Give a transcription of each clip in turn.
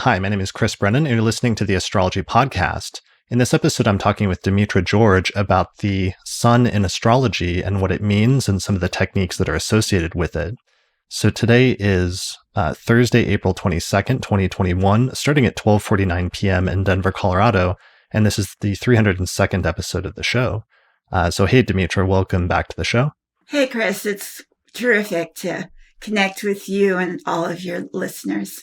Hi, my name is Chris Brennan, and you're listening to the Astrology Podcast. In this episode, I'm talking with Demetra George about the sun in astrology and what it means and some of the techniques that are associated with it. So today is Thursday, April 22nd, 2021, starting at 12:49 p.m. in Denver, Colorado, and this is the 302nd episode of the show. So hey, Demetra, welcome back to the show. Hey, Chris, it's terrific to connect with you and all of your listeners.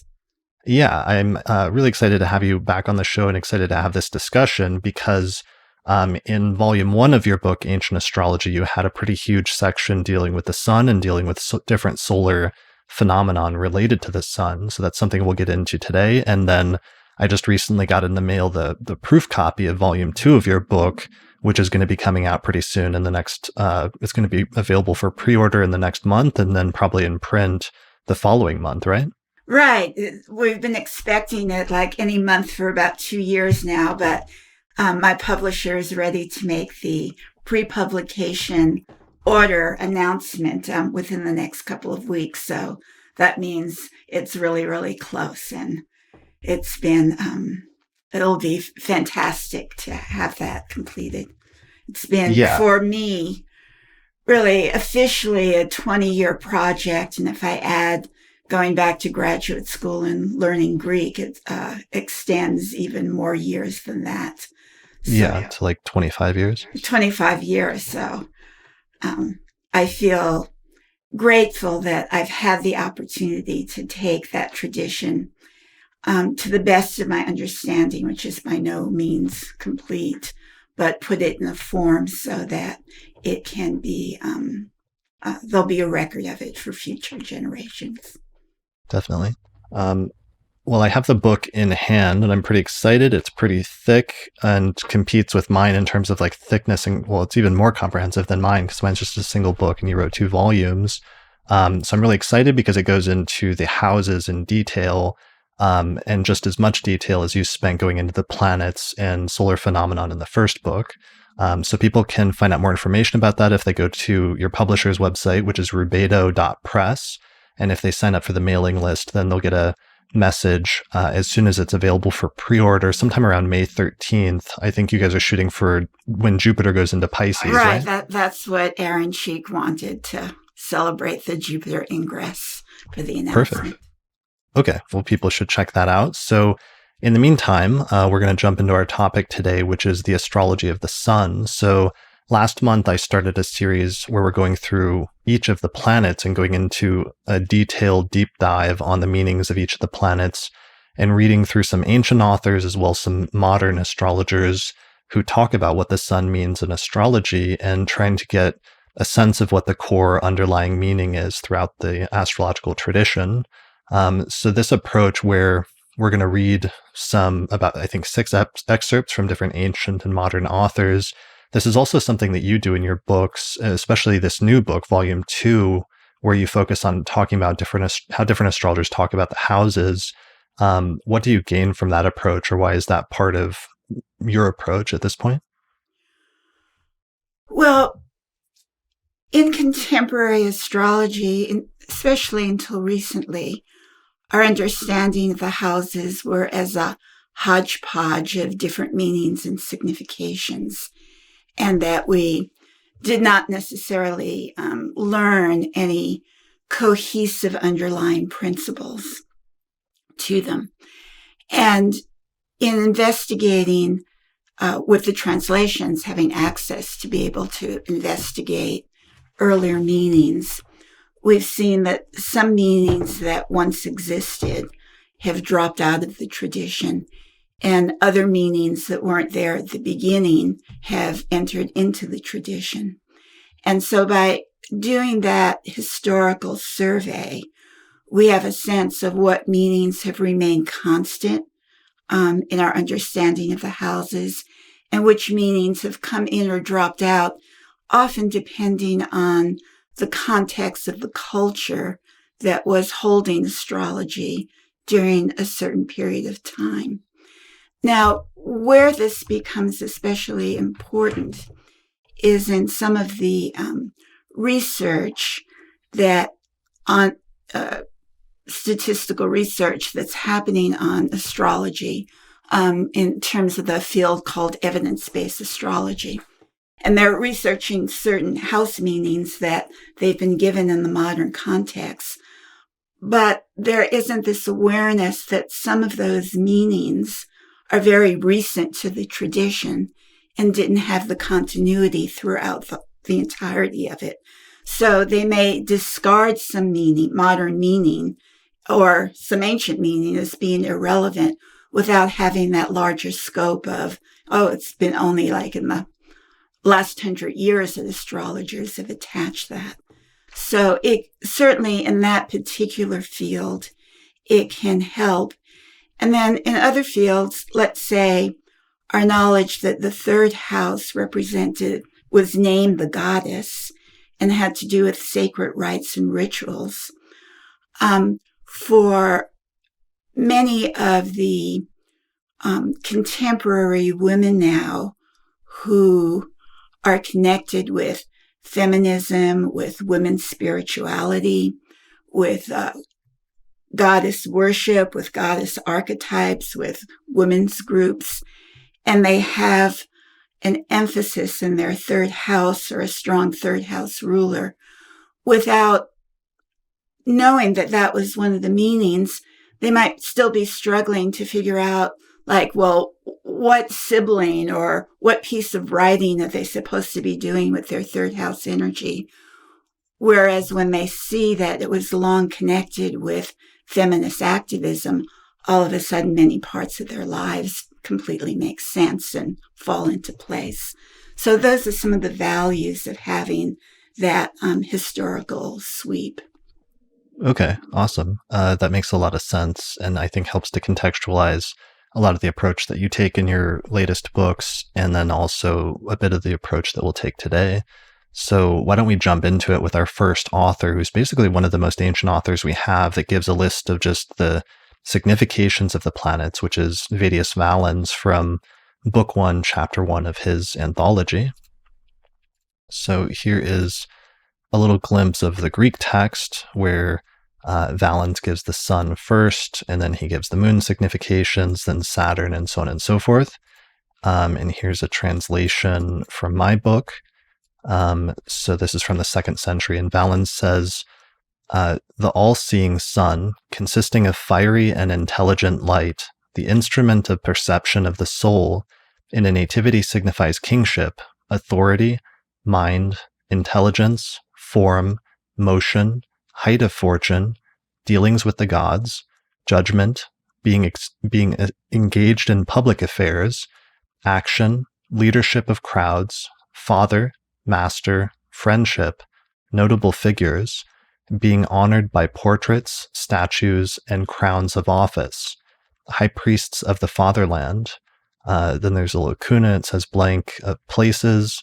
Yeah, I'm really excited to have you back on the show and excited to have this discussion because in volume 1 of your book, Ancient Astrology, you had a pretty huge section dealing with the sun and dealing with different solar phenomenon related to the sun. So that's something we'll get into today. And then I just recently got in the mail the proof copy of volume 2 of your book, which is going to be coming out pretty soon in the next, it's going to be available for pre-order in the next month and then probably in print the following month, right? Right. We've been expecting it like any month for about 2 years now, but my publisher is ready to make the pre-publication order announcement within the next couple of weeks. So that means it's really, really close. And it's been, it'll be fantastic to have that completed. It's been, for me, really officially a 20-year project. And if I add going back to graduate school and learning Greek, it extends even more years than that. So, to like 25 years. 25 years. So I feel grateful that I've had the opportunity to take that tradition to the best of my understanding, which is by no means complete, but put it in a form so that it can be, there'll be a record of it for future generations. Definitely. Well, I have the book in hand and I'm pretty excited. It's pretty thick and competes with mine in terms of like thickness. And well, it's even more comprehensive than mine because mine's just a single book and you wrote 2 volumes. So I'm really excited because it goes into the houses in detail and just as much detail as you spent going into the planets and solar phenomenon in the first book. So people can find out more information about that if they go to your publisher's website, which is rubedo.press. And if they sign up for the mailing list, then they'll get a message as soon as it's available for pre-order, sometime around May 13th. I think you guys are shooting for when Jupiter goes into Pisces, right? That's what Aaron Cheek wanted to celebrate the Jupiter ingress for the announcement. Perfect. Okay, well, people should check that out. So in the meantime, we're going to jump into our topic today, which is the astrology of the sun. So last month, I started a series where we're going through each of the planets and going into a detailed deep dive on the meanings of each of the planets and reading through some ancient authors as well as some modern astrologers who talk about what the sun means in astrology and trying to get a sense of what the core underlying meaning is throughout the astrological tradition. So this approach where we're going to read about, I think, 6 excerpts from different ancient and modern authors. This is also something that you do in your books, especially this new book, volume 2, where you focus on talking about how different astrologers talk about the houses. What do you gain from that approach, or why is that part of your approach at this point? Well, in contemporary astrology, especially until recently, our understanding of the houses were as a hodgepodge of different meanings and significations, and that we did not necessarily learn any cohesive underlying principles to them. And in investigating with the translations, having access to be able to investigate earlier meanings, we've seen that some meanings that once existed have dropped out of the tradition, and other meanings that weren't there at the beginning have entered into the tradition. And so by doing that historical survey, we have a sense of what meanings have remained constant in our understanding of the houses and which meanings have come in or dropped out, often depending on the context of the culture that was holding astrology during a certain period of time. Now, where this becomes especially important is in some of the research that statistical research that's happening on astrology in terms of the field called evidence-based astrology. And they're researching certain house meanings that they've been given in the modern context. But there isn't this awareness that some of those meanings are very recent to the tradition and didn't have the continuity throughout the entirety of it. So they may discard some meaning, modern meaning, or some ancient meaning as being irrelevant without having that larger scope of, it's been only like in the last 100 years that astrologers have attached that. So it certainly in that particular field, it can help. And then in other fields, let's say our knowledge that the third house was named the goddess and had to do with sacred rites and rituals. For many of the contemporary women now who are connected with feminism, with women's spirituality, with goddess worship, with goddess archetypes, with women's groups, and they have an emphasis in their third house or a strong third house ruler without knowing that that was one of the meanings. They might still be struggling to figure out, what sibling or what piece of writing are they supposed to be doing with their third house energy? Whereas when they see that it was long connected with feminist activism, all of a sudden many parts of their lives completely make sense and fall into place. So those are some of the values of having that historical sweep. Okay, awesome. That makes a lot of sense, and I think helps to contextualize a lot of the approach that you take in your latest books, and then also a bit of the approach that we'll take today. So why don't we jump into it with our first author, who's basically one of the most ancient authors we have, that gives a list of just the significations of the planets, which is Valens from Book 1, Chapter 1 of his anthology. So here is a little glimpse of the Greek text where Valens gives the sun first, and then he gives the moon significations, then Saturn, and so on and so forth. And here's a translation from my book. So this is from the 2nd century, and Valens says, the all-seeing sun, consisting of fiery and intelligent light, the instrument of perception of the soul, in a nativity signifies kingship, authority, mind, intelligence, form, motion, height of fortune, dealings with the gods, judgment, being engaged in public affairs, action, leadership of crowds, father, master, friendship, notable figures, being honored by portraits, statues, and crowns of office, high priests of the fatherland. Then there's a lacuna, it says blank places,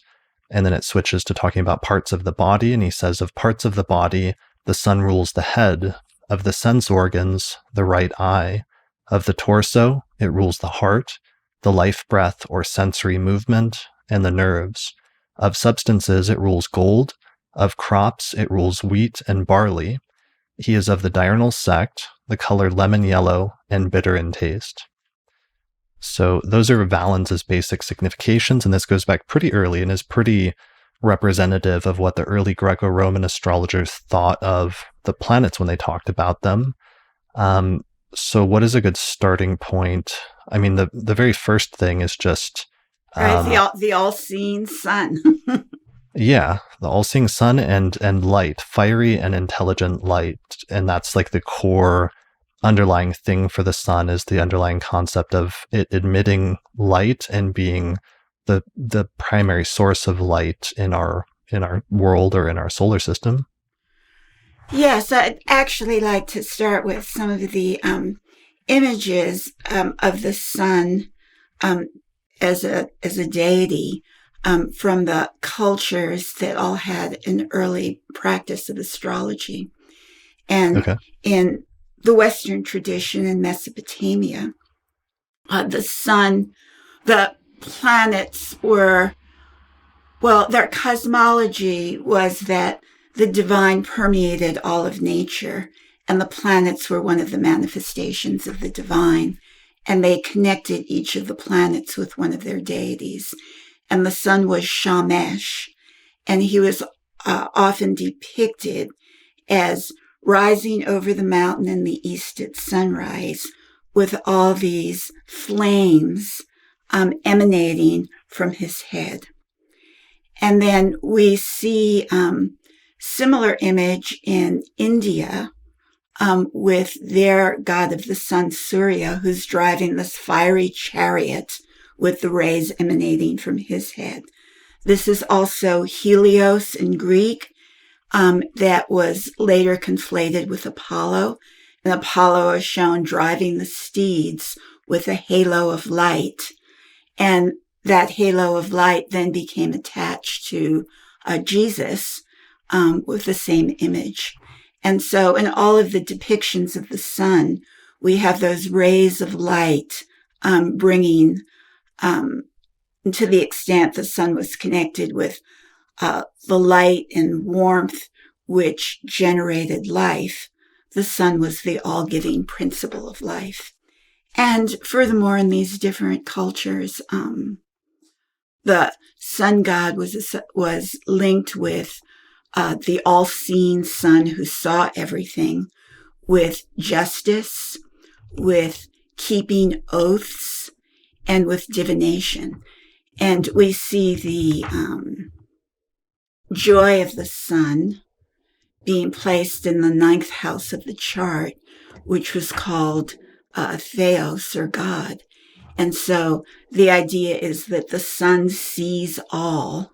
and then it switches to talking about parts of the body, and he says of parts of the body, the sun rules the head, of the sense organs, the right eye, of the torso, it rules the heart, the life breath or sensory movement, and the nerves. Of substances, it rules gold, of crops, it rules wheat and barley. He is of the diurnal sect, the color lemon yellow and bitter in taste. So those are Valens's basic significations, and this goes back pretty early and is pretty representative of what the early Greco-Roman astrologers thought of the planets when they talked about them. So what is a good starting point? I mean, the very first thing is just... the all-seeing sun. Yeah, the all-seeing sun and light, fiery and intelligent light. And that's like the core underlying thing for the sun, is the underlying concept of it emitting light and being the primary source of light in our world or in our solar system. Yes, I'd actually like to start with some of the images of the sun as a deity from the cultures that all had an early practice of astrology. And in the Western tradition in Mesopotamia, the sun, the planets were, their cosmology was that the divine permeated all of nature, and the planets were one of the manifestations of the divine, and they connected each of the planets with one of their deities. And the sun was Shamash, and he was often depicted as rising over the mountain in the east at sunrise with all these flames emanating from his head. And then we see similar image in India with their god of the sun, Surya, who's driving this fiery chariot with the rays emanating from his head. This is also Helios in Greek, that was later conflated with Apollo. And Apollo is shown driving the steeds with a halo of light. And that halo of light then became attached to Jesus with the same image. And so in all of the depictions of the sun, we have those rays of light bringing, to the extent the sun was connected with the light and warmth which generated life. The sun was the all-giving principle of life. And furthermore, in these different cultures, the sun god was linked with the all-seeing sun who saw everything, with justice, with keeping oaths, and with divination. And we see the joy of the sun being placed in the ninth house of the chart, which was called Theos, or God. And so the idea is that the sun sees all.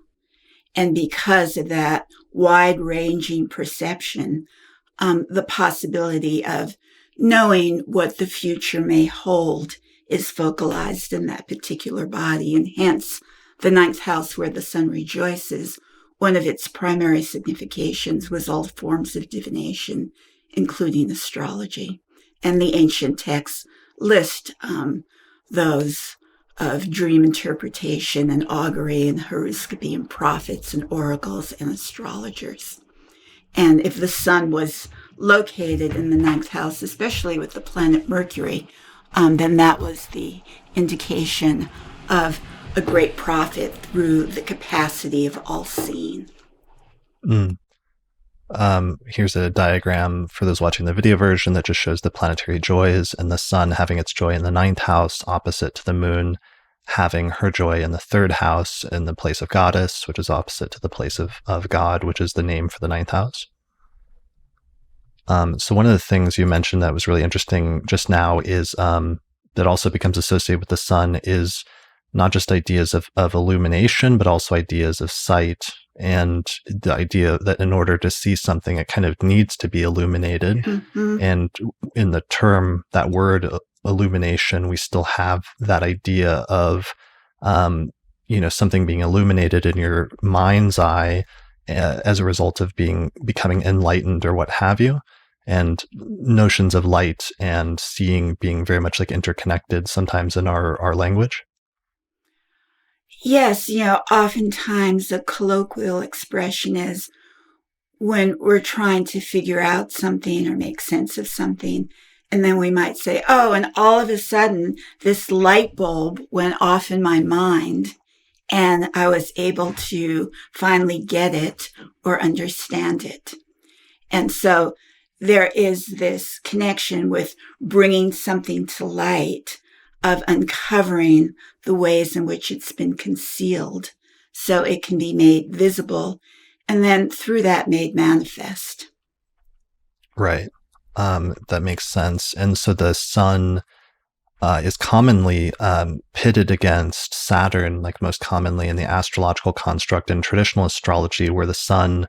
And because of that wide-ranging perception, the possibility of knowing what the future may hold is focalized in that particular body. And hence, the ninth house where the sun rejoices, one of its primary significations was all forms of divination, including astrology. And the ancient texts list those of dream interpretation and augury and horoscopy and prophets and oracles and astrologers. And if the sun was located in the ninth house, especially with the planet Mercury, then that was the indication of a great prophet through the capacity of all seeing. Here's a diagram for those watching the video version that just shows the planetary joys, and the sun having its joy in the ninth house opposite to the moon having her joy in the third house in the place of goddess, which is opposite to the place of God, which is the name for the ninth house. So one of the things you mentioned that was really interesting just now is that also becomes associated with the sun is not just ideas of illumination, but also ideas of sight, and the idea that in order to see something, it kind of needs to be illuminated. Mm-hmm. And in the term, that word illumination, we still have that idea of, something being illuminated in your mind's eye as a result of becoming enlightened or what have you. And notions of light and seeing being very much like interconnected sometimes in our language. Yes, oftentimes a colloquial expression is when we're trying to figure out something or make sense of something, and then we might say, oh, and all of a sudden this light bulb went off in my mind and I was able to finally get it or understand it. And so there is this connection with bringing something to light, of uncovering the ways in which it's been concealed so it can be made visible and then through that made manifest. Right. That makes sense. And so the sun is commonly pitted against Saturn, like most commonly in the astrological construct in traditional astrology, where the sun,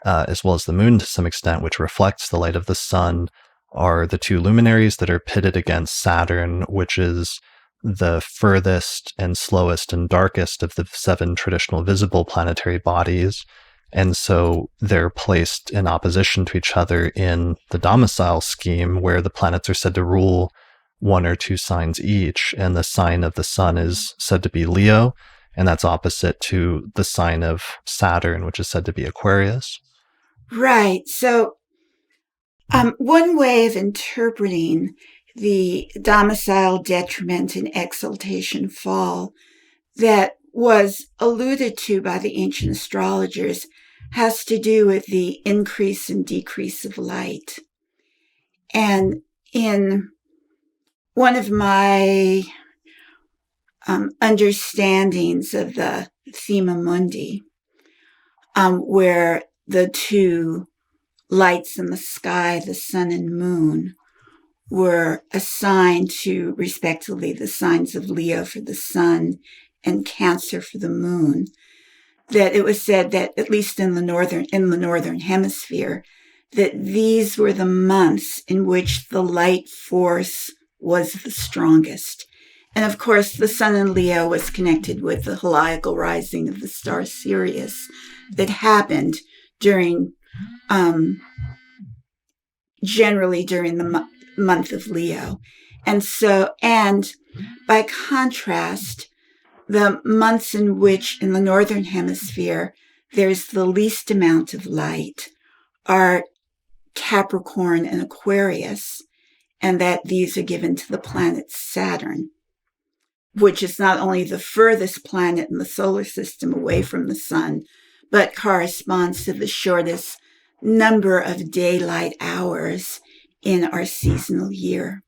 as well as the moon to some extent, which reflects the light of the sun, are the two luminaries that are pitted against Saturn, which is the furthest and slowest and darkest of the 7 traditional visible planetary bodies. And so they're placed in opposition to each other in the domicile scheme, where the planets are said to rule 1 or 2 signs each. And the sign of the sun is said to be Leo, and that's opposite to the sign of Saturn, which is said to be Aquarius. Right. So One way of interpreting the domicile, detriment, and exaltation fall that was alluded to by the ancient astrologers has to do with the increase and decrease of light. And in one of my understandings of the Thema Mundi, where the two lights in the sky, the sun and moon, were assigned to respectively the signs of Leo for the sun and Cancer for the moon, that it was said that at least in the northern hemisphere, that these were the months in which the light force was the strongest. And of course, the sun in Leo was connected with the heliacal rising of the star Sirius that happened during, generally during the month of Leo. And by contrast, the months in which in the northern hemisphere there's the least amount of light are Capricorn and Aquarius, and that these are given to the planet Saturn, which is not only the furthest planet in the solar system away from the sun, but corresponds to the shortest number of daylight hours in our seasonal year.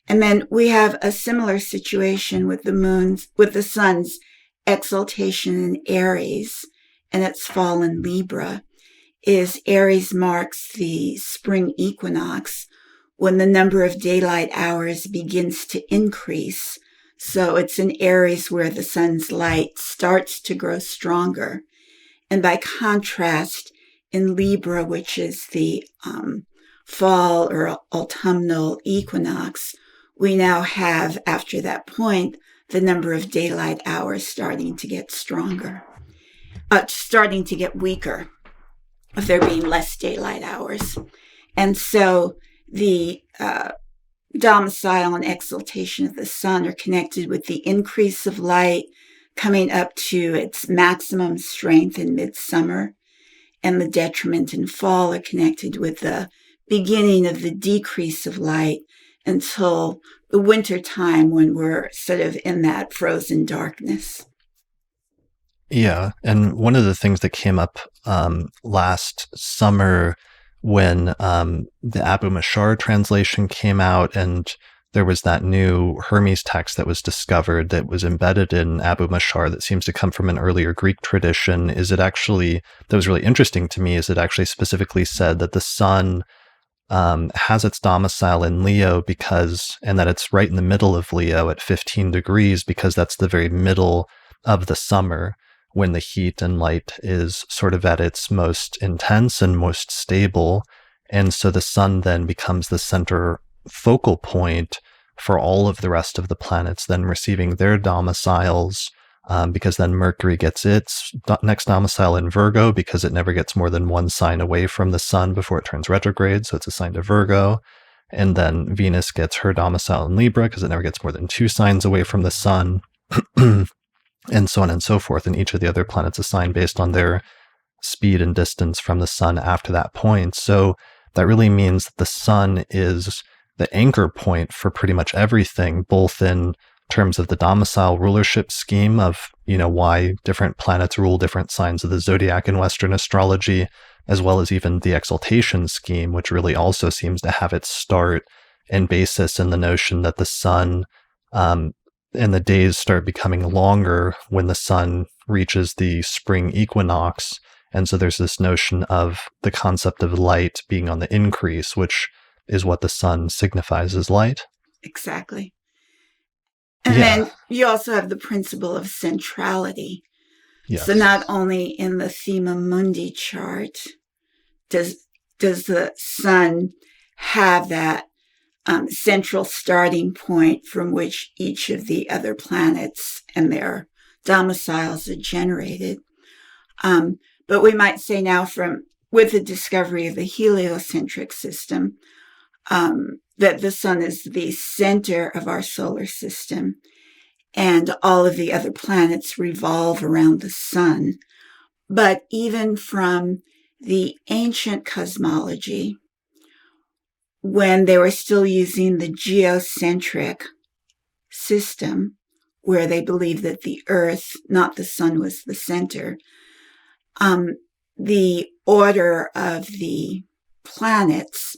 And then we have a similar situation with the sun's exaltation in Aries and its fall in Libra. Aries marks the spring equinox when the number of daylight hours begins to increase. So it's in Aries where the sun's light starts to grow stronger. And by contrast, in Libra, which is the fall or autumnal equinox, we now have, after that point, the number of daylight hours starting to get weaker, of there being less daylight hours. And so the domicile and exaltation of the sun are connected with the increase of light coming up to its maximum strength in midsummer, and the detriment and fall are connected with the beginning of the decrease of light until the winter time when we're sort of in that frozen darkness. Yeah, and one of the things that came up last summer when the Abu Mashar translation came out, and there was that new Hermes text that was discovered that was embedded in Abu Mashar that seems to come from an earlier Greek tradition, that was really interesting to me, is it actually specifically said that the sun has its domicile in Leo and that it's right in the middle of Leo at 15 degrees because that's the very middle of the summer when the heat and light is sort of at its most intense and most stable. And so the sun then becomes the center focal point for all of the rest of the planets then receiving their domiciles, because then Mercury gets its next domicile in Virgo because it never gets more than one sign away from the sun before it turns retrograde, so it's assigned to Virgo. And then Venus gets her domicile in Libra because it never gets more than 2 signs away from the sun, and so on and so forth. And each of the other planets assigned based on their speed and distance from the sun after that point. So that really means that the sun is the anchor point for pretty much everything, both in terms of the domicile rulership scheme of, why different planets rule different signs of the zodiac in Western astrology, as well as even the exaltation scheme, which really also seems to have its start and basis in the notion that the sun and the days start becoming longer when the sun reaches the spring equinox. And so there's this notion of the concept of light being on the increase, which is what the sun signifies as light. Exactly. And then you also have the principle of centrality. Yes. So not only in the Thema Mundi chart does the sun have that central starting point from which each of the other planets and their domiciles are generated. But we might say now with the discovery of the heliocentric system, that the sun is the center of our solar system and all of the other planets revolve around the sun. But even from the ancient cosmology, when they were still using the geocentric system, where they believed that the Earth, not the sun, was the center, the order of the planets,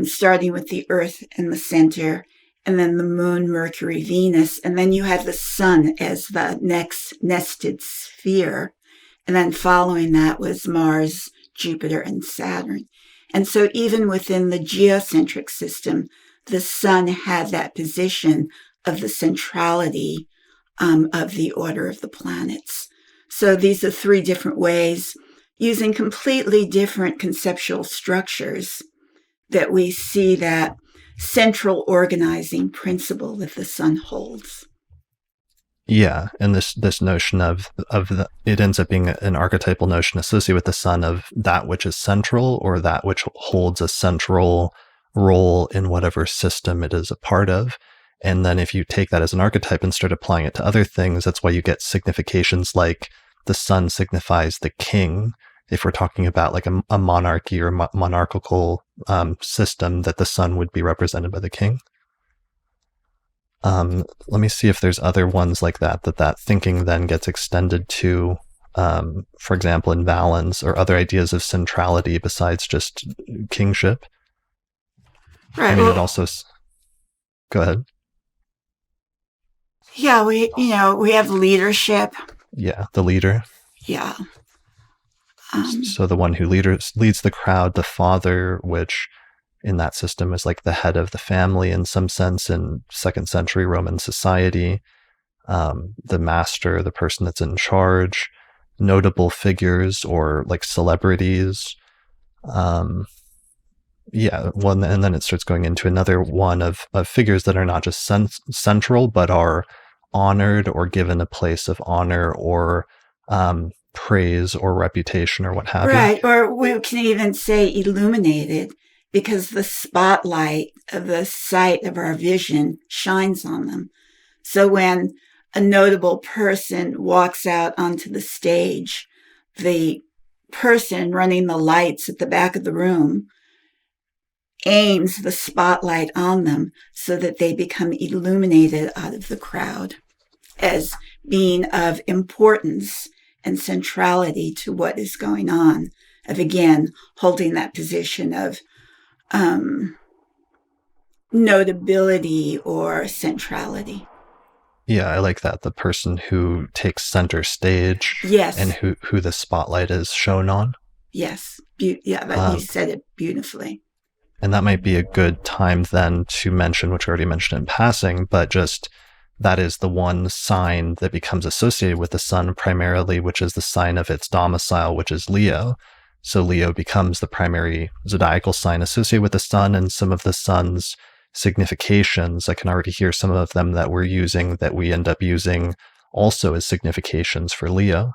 starting with the Earth in the center, and then the moon, Mercury, Venus, and then you have the sun as the next nested sphere. And then following that was Mars, Jupiter, and Saturn. And so even within the geocentric system, the sun had that position of the centrality of the order of the planets. So these are three different ways, using completely different conceptual structures, that we see that central organizing principle that the sun holds. Yeah, and this notion of it ends up being an archetypal notion associated with the sun of that which is central, or that which holds a central role in whatever system it is a part of. And then if you take that as an archetype and start applying it to other things, that's why you get significations like the sun signifies the king. If we're talking about like a monarchy or monarchical system, that the sun would be represented by the king. Let me see if there's other ones like that thinking then gets extended to, for example, in Valens, or other ideas of centrality besides just kingship. Right. I mean, it also... Go ahead. Yeah, we have leadership. Yeah, the leader. Yeah. So the one who leads the crowd, the father, which in that system is like the head of the family in some sense in 2nd century Roman society. The master, the person that's in charge, notable figures or like celebrities. One, and then it starts going into another one of figures that are not just central, but are honored or given a place of honor or praise or reputation or what have you. Right, or we can even say illuminated, because the spotlight of the sight of our vision shines on them. So when a notable person walks out onto the stage, the person running the lights at the back of the room aims the spotlight on them so that they become illuminated out of the crowd as being of importance and centrality to what is going on, of again holding that position of notability or centrality. Yeah, I like that. The person who takes center stage. Yes. And who the spotlight is shown on. Yes. You said it beautifully. And that might be a good time then to mention, which we already mentioned in passing, but just that is the one sign that becomes associated with the sun primarily, which is the sign of its domicile, which is Leo. So Leo becomes the primary zodiacal sign associated with the sun, and some of the sun's significations, I can already hear some of them that we're using, that we end up using also as significations for Leo.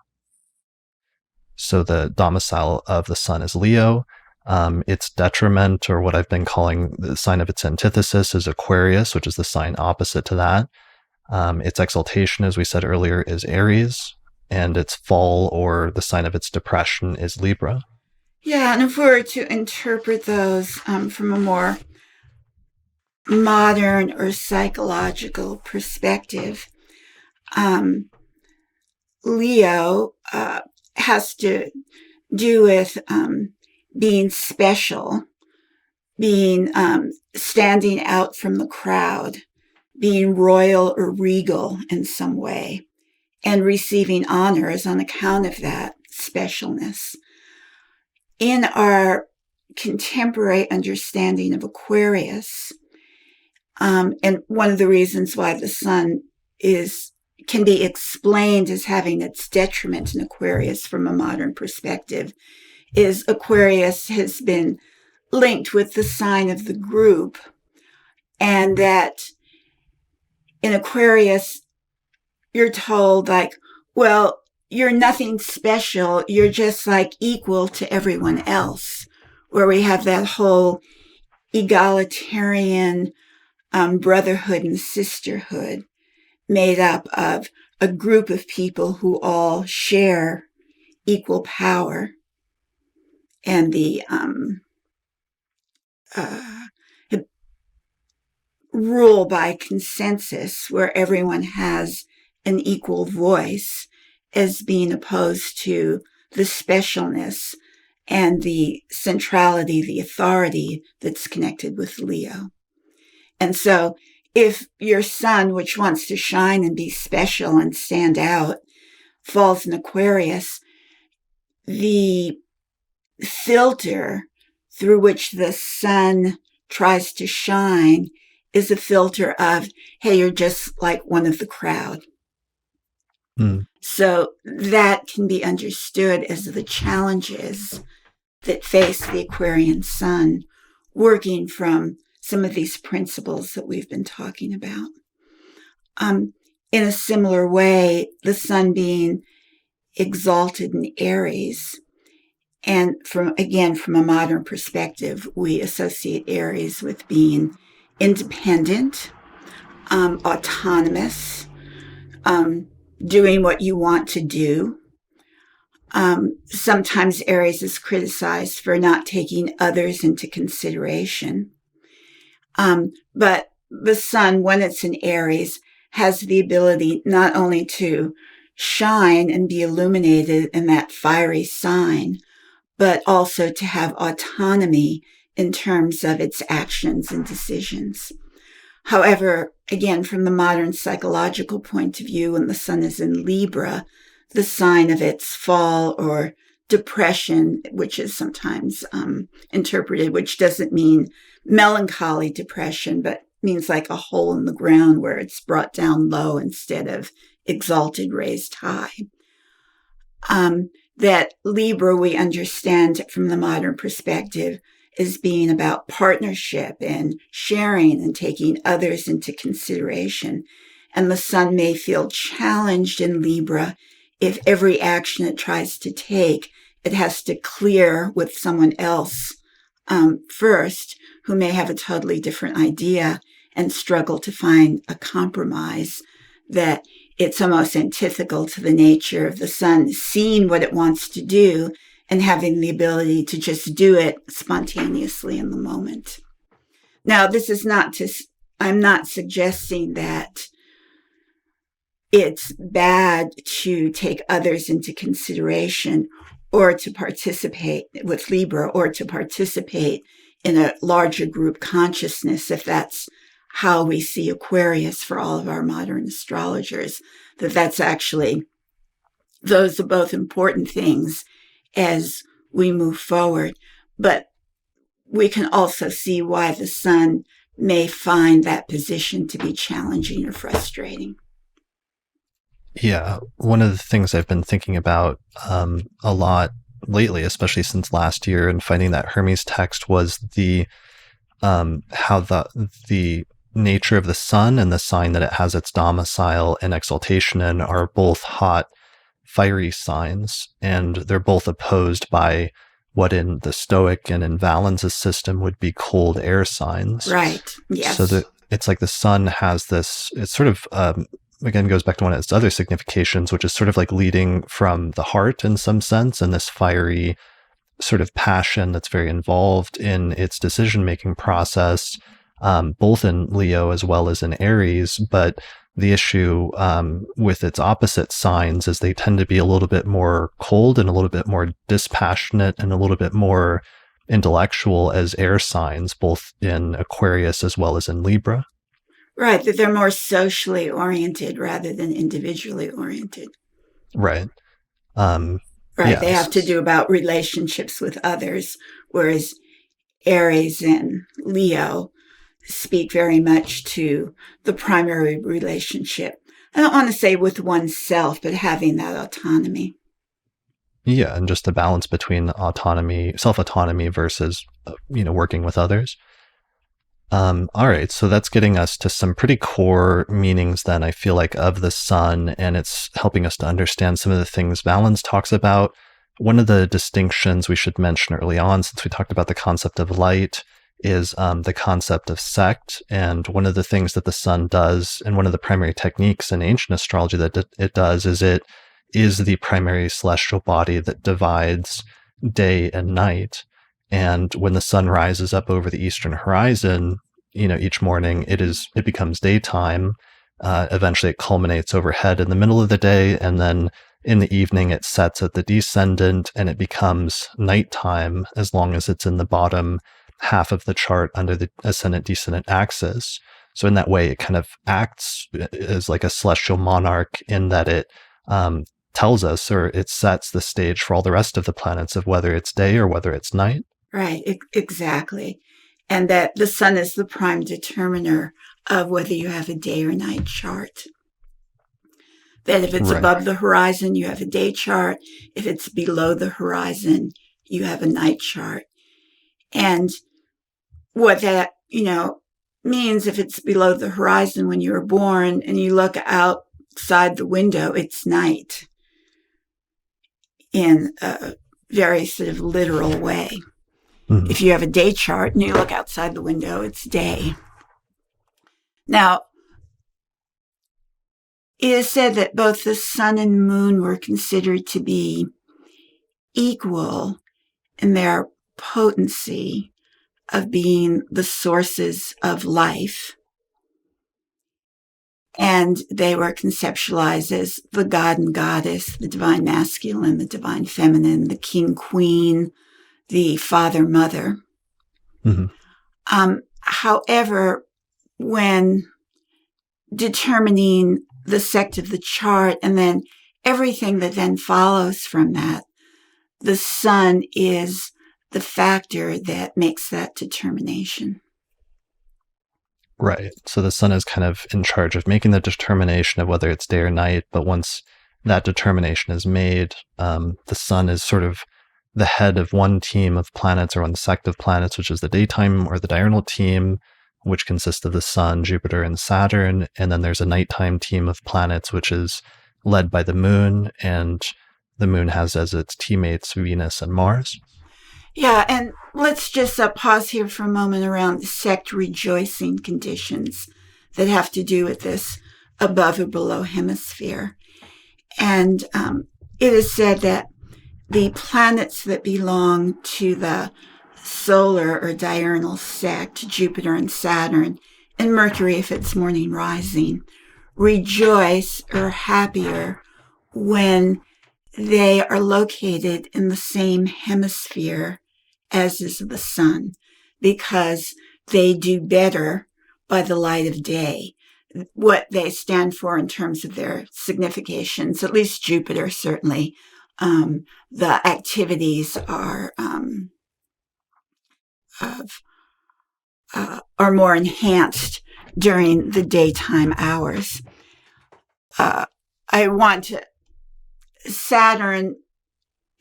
So the domicile of the sun is Leo. Its detriment, or what I've been calling the sign of its antithesis, is Aquarius, which is the sign opposite to that. Its exaltation, as we said earlier, is Aries, and its fall, or the sign of its depression, is Libra. Yeah, and if we were to interpret those from a more modern or psychological perspective, Leo has to do with being special, being standing out from the crowd, being royal or regal in some way, and receiving honors on account of that specialness. In our contemporary understanding of Aquarius, and one of the reasons why the sun can be explained as having its detriment in Aquarius from a modern perspective, is Aquarius has been linked with the sign of the group, and that in Aquarius, you're told like, well, you're nothing special. You're just like equal to everyone else, where we have that whole egalitarian brotherhood and sisterhood made up of a group of people who all share equal power and the rule by consensus, where everyone has an equal voice, as being opposed to the specialness and the centrality, the authority that's connected with Leo. And so if your sun, which wants to shine and be special and stand out, falls in Aquarius, the filter through which the sun tries to shine is a filter of, hey, you're just like one of the crowd. So that can be understood as the challenges that face the Aquarian sun, working from some of these principles that we've been talking about. In a similar way, the sun being exalted in Aries, and from a modern perspective, we associate Aries with being independent, autonomous, doing what you want to do. Sometimes Aries is criticized for not taking others into consideration. But the sun, when it's in Aries, has the ability not only to shine and be illuminated in that fiery sign, but also to have autonomy in terms of its actions and decisions. However, again, from the modern psychological point of view, when the sun is in Libra, the sign of its fall or depression, which is sometimes interpreted, which doesn't mean melancholy depression, but means like a hole in the ground where it's brought down low instead of exalted, raised high. That Libra, we understand from the modern perspective, is being about partnership and sharing and taking others into consideration. And the sun may feel challenged in Libra if every action it tries to take, it has to clear with someone else first, who may have a totally different idea and struggle to find a compromise, that it's almost antithetical to the nature of the sun seeing what it wants to do and having the ability to just do it spontaneously in the moment. Now, this is I'm not suggesting that it's bad to take others into consideration or to participate with Libra or to participate in a larger group consciousness, if that's how we see Aquarius for all of our modern astrologers, that's actually, those are both important things as we move forward. But we can also see why the sun may find that position to be challenging or frustrating. Yeah, one of the things I've been thinking about a lot lately, especially since last year, and finding that Hermes text was the how the nature of the sun and the sign that it has its domicile and exaltation in are both hot, fiery signs, and they're both opposed by what in the Stoic and in Valens' system would be cold air signs. Right. Yes. So it's like the sun has this, it's sort of, again, goes back to one of its other significations, which is sort of like leading from the heart in some sense, and this fiery sort of passion that's very involved in its decision-making process, both in Leo as well as in Aries. But the issue with its opposite signs is they tend to be a little bit more cold and a little bit more dispassionate and a little bit more intellectual as air signs, both in Aquarius as well as in Libra. Right, that they're more socially oriented rather than individually oriented. Right. Right, yes. They have to do about relationships with others, whereas Aries and Leo speak very much to the primary relationship. I don't want to say with oneself, but having that autonomy. Yeah, and just the balance between autonomy, self-autonomy versus, working with others. All right, so that's getting us to some pretty core meanings then, I feel like, of the sun, and it's helping us to understand some of the things Valens talks about. One of the distinctions we should mention early on, since we talked about the concept of light, is the concept of sect. And one of the things that the sun does, and one of the primary techniques in ancient astrology that it does, is it is the primary celestial body that divides day and night. And when the sun rises up over the eastern horizon, each morning it becomes daytime. Eventually it culminates overhead in the middle of the day, and then in the evening it sets at the descendant and it becomes nighttime as long as it's in the bottom half of the chart under the ascendant descendant axis. So in that way, it kind of acts as like a celestial monarch in that it tells us, or it sets the stage for all the rest of the planets of whether it's day or whether it's night. Right, exactly. And that the sun is the prime determiner of whether you have a day or night chart. That if it's above the horizon, you have a day chart. If it's below the horizon, you have a night chart. And what that, means, if it's below the horizon when you were born and you look outside the window, it's night in a very sort of literal way. Mm-hmm. If you have a day chart and you look outside the window, it's day. Now, it is said that both the sun and moon were considered to be equal in their potency of being the sources of life. And they were conceptualized as the god and goddess, the divine masculine, the divine feminine, the king, queen, the father, mother. Mm-hmm. However, when determining the sect of the chart and then everything that then follows from that, the sun is the factor that makes that determination. Right. So the sun is kind of in charge of making the determination of whether it's day or night. But once that determination is made, the sun is sort of the head of one team of planets or one sect of planets, which is the daytime or the diurnal team, which consists of the sun, Jupiter, and Saturn. And then there's a nighttime team of planets, which is led by the moon. And the moon has as its teammates Venus and Mars. Yeah, and let's just pause here for a moment around the sect rejoicing conditions that have to do with this above or below hemisphere. And it is said that the planets that belong to the solar or diurnal sect, Jupiter and Saturn, and Mercury if it's morning rising, rejoice or happier when they are located in the same hemisphere as is the sun, because they do better by the light of day. What they stand for in terms of their significations, at least Jupiter certainly, the activities are more enhanced during the daytime hours. Saturn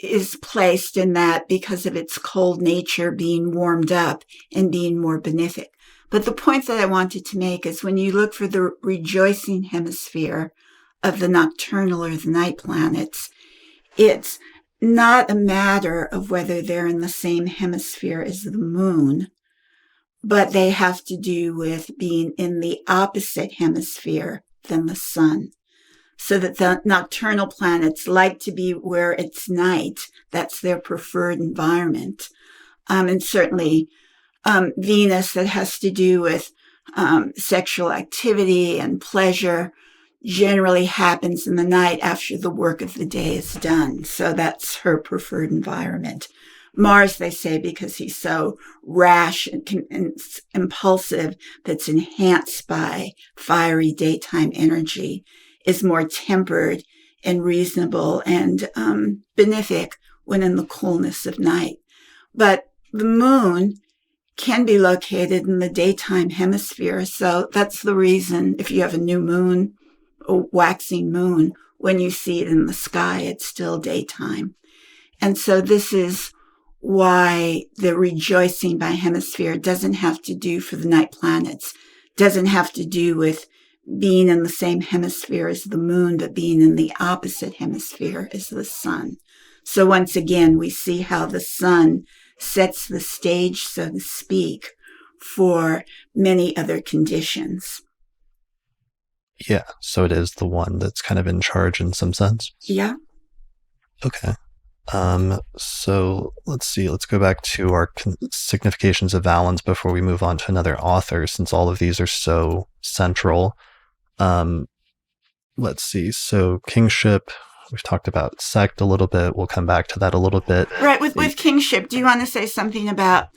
is placed in that because of its cold nature being warmed up and being more benefic. But the point that I wanted to make is when you look for the rejoicing hemisphere of the nocturnal or the night planets, it's not a matter of whether they're in the same hemisphere as the moon, but they have to do with being in the opposite hemisphere than the sun. So that the nocturnal planets like to be where it's night. That's their preferred environment. And certainly Venus, that has to do with sexual activity and pleasure, generally happens in the night after the work of the day is done. So that's her preferred environment. Mars, they say, because he's so rash and impulsive, that's enhanced by fiery daytime energy, is more tempered and reasonable and benefic when in the coolness of night. But the moon can be located in the daytime hemisphere. So that's the reason if you have a new moon, a waxing moon, when you see it in the sky, it's still daytime. And so this is why the rejoicing by hemisphere doesn't have to do for the night planets, doesn't have to do with being in the same hemisphere as the moon, but being in the opposite hemisphere as the sun. So once again, we see how the sun sets the stage, so to speak, for many other conditions. Yeah, so it is the one that's kind of in charge in some sense? Yeah. Okay. So let's see. Let's go back to our significations of Valens before we move on to another author, since all of these are so central. Let's see. So Kingship, we've talked about Sect a little bit. We'll come back to that a little bit. Right. With Kingship, do you want to say something about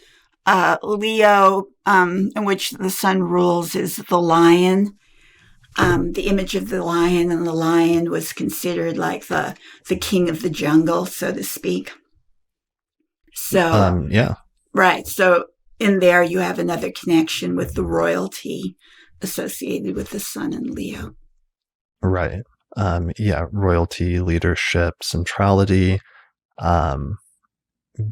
Leo, in which the sun rules, is the lion? The image of the lion, and the lion was considered like the king of the jungle, so to speak. So, yeah. Right. So in there, you have another connection with the royalty associated with the sun in Leo. Right. Yeah. Royalty, leadership, centrality,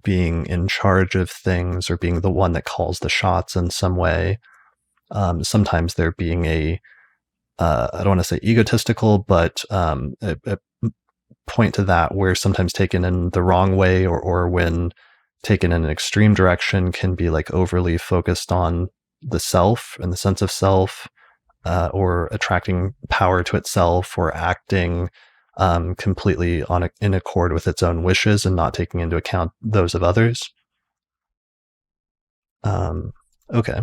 being in charge of things or being the one that calls the shots in some way. Sometimes there being I don't want to say egotistical, but a point to that where sometimes taken in the wrong way or when taken in an extreme direction can be like overly focused on the self and the sense of self, or attracting power to itself or acting completely in accord with its own wishes and not taking into account those of others. Okay.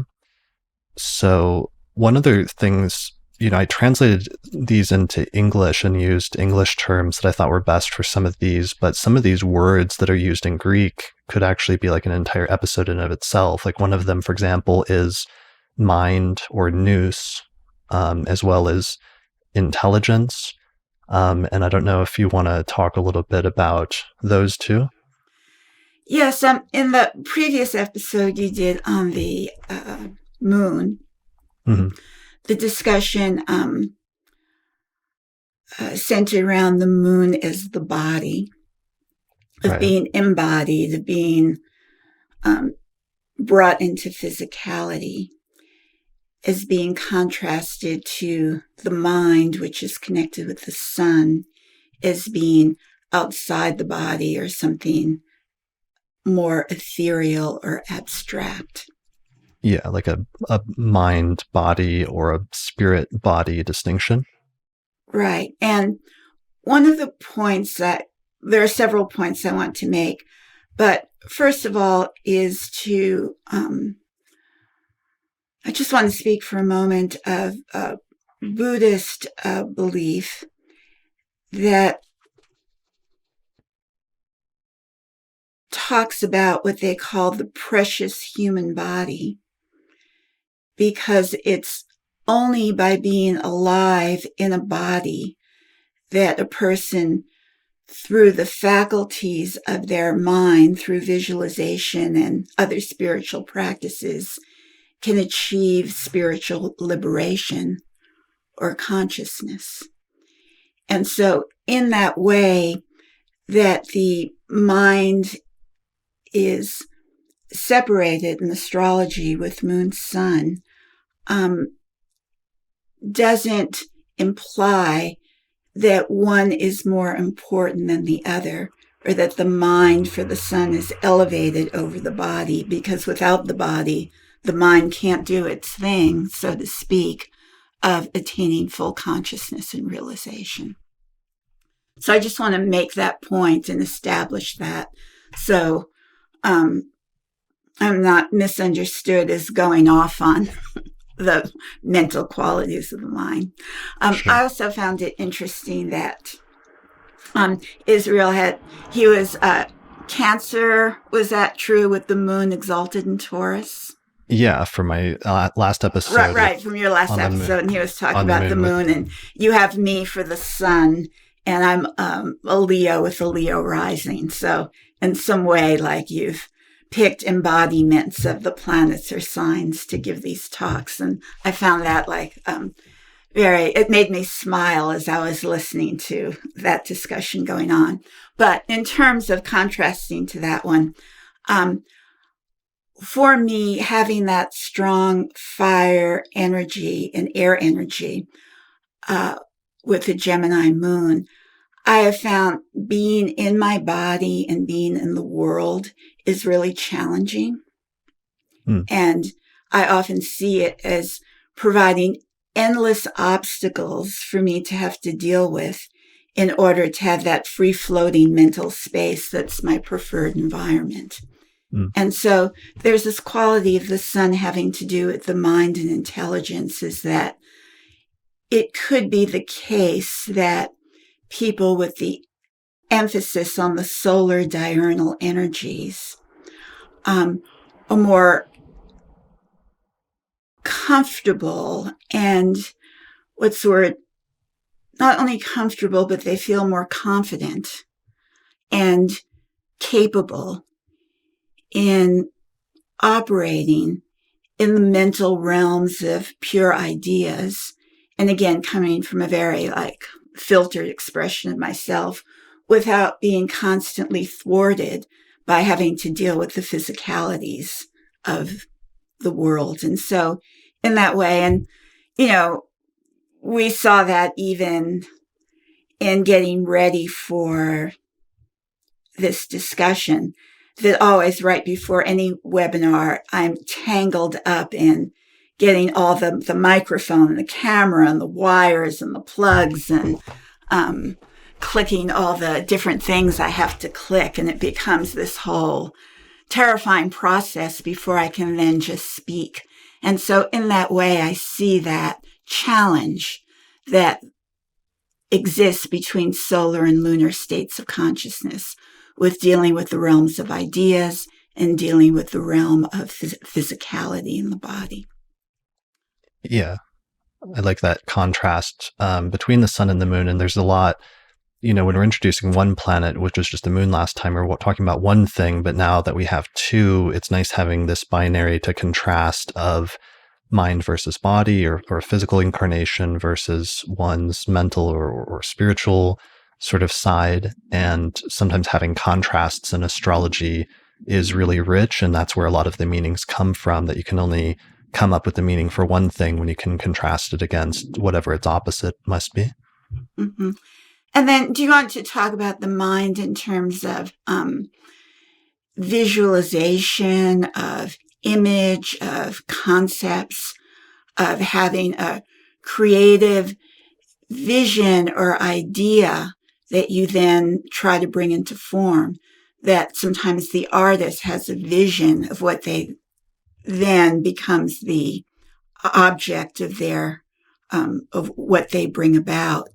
So one of the things, I translated these into English and used English terms that I thought were best for some of these, but some of these words that are used in Greek could actually be like an entire episode in of itself. Like one of them, for example, is mind or nous, as well as intelligence. And I don't know if you want to talk a little bit about those two. Yes, in the previous episode you did on the moon, Mm-hmm. the discussion centered around the moon as the body, of being embodied, of being brought into physicality, as being contrasted to the mind, which is connected with the sun, as being outside the body or something more ethereal or abstract. Yeah, like a mind body or a spirit body distinction. Right. And one of the points there are several points I want to make, but first of all is to, I just want to speak for a moment of Buddhist belief that talks about what they call the precious human body, because it's only by being alive in a body that a person, through the faculties of their mind, through visualization and other spiritual practices, can achieve spiritual liberation or consciousness. And so in that way, that the mind is separated in astrology with moon sun, doesn't imply that one is more important than the other, or that the mind for the sun is elevated over the body, because without the body, the mind can't do its thing, so to speak, of attaining full consciousness and realization. So I just want to make that point and establish that. So I'm not misunderstood as going off on the mental qualities of the mind. Sure. I also found it interesting that Israel he was Cancer. Was that true with the moon exalted in Taurus? Yeah, for my last episode. Right, from your last episode. And he was talking about the moon, and you have me for the sun, and I'm a Leo with a Leo rising. So in some way, like you've picked embodiments of the planets or signs to give these talks. And I found that it made me smile as I was listening to that discussion going on. But in terms of contrasting to that one, for me, having that strong fire energy and air energy with the Gemini moon, I have found being in my body and being in the world is really challenging. And I often see it as providing endless obstacles for me to have to deal with in order to have that free-floating mental space that's my preferred environment. And so there's this quality of the sun having to do with the mind and intelligence, is that it could be the case that people with the emphasis on the solar diurnal energies are more comfortable and not only comfortable, but they feel more confident and capable in operating in the mental realms of pure ideas. And again, coming from a very filtered expression of myself, without being constantly thwarted by having to deal with the physicalities of the world. And so in that way, and, we saw that even in getting ready for this discussion, that always right before any webinar, I'm tangled up in getting all the microphone and the camera and the wires and the plugs and clicking all the different things I have to click. And it becomes this whole terrifying process before I can then just speak. And so in that way, I see that challenge that exists between solar and lunar states of consciousness, with dealing with the realms of ideas and dealing with the realm of physicality in the body. Yeah, I like that contrast between the sun and the moon. And there's a lot, when we're introducing one planet, which was just the moon last time, we're talking about one thing, but now that we have two, it's nice having this binary to contrast of mind versus body, or physical incarnation versus one's mental or spiritual sort of side. And sometimes having contrasts in astrology is really rich. And that's where a lot of the meanings come from, that you can only come up with the meaning for one thing when you can contrast it against whatever its opposite must be. Mm-hmm. And then do you want to talk about the mind in terms of visualization, of image, of concepts, of having a creative vision or idea that you then try to bring into form, that sometimes the artist has a vision of what they then becomes the object of their, of what they bring about,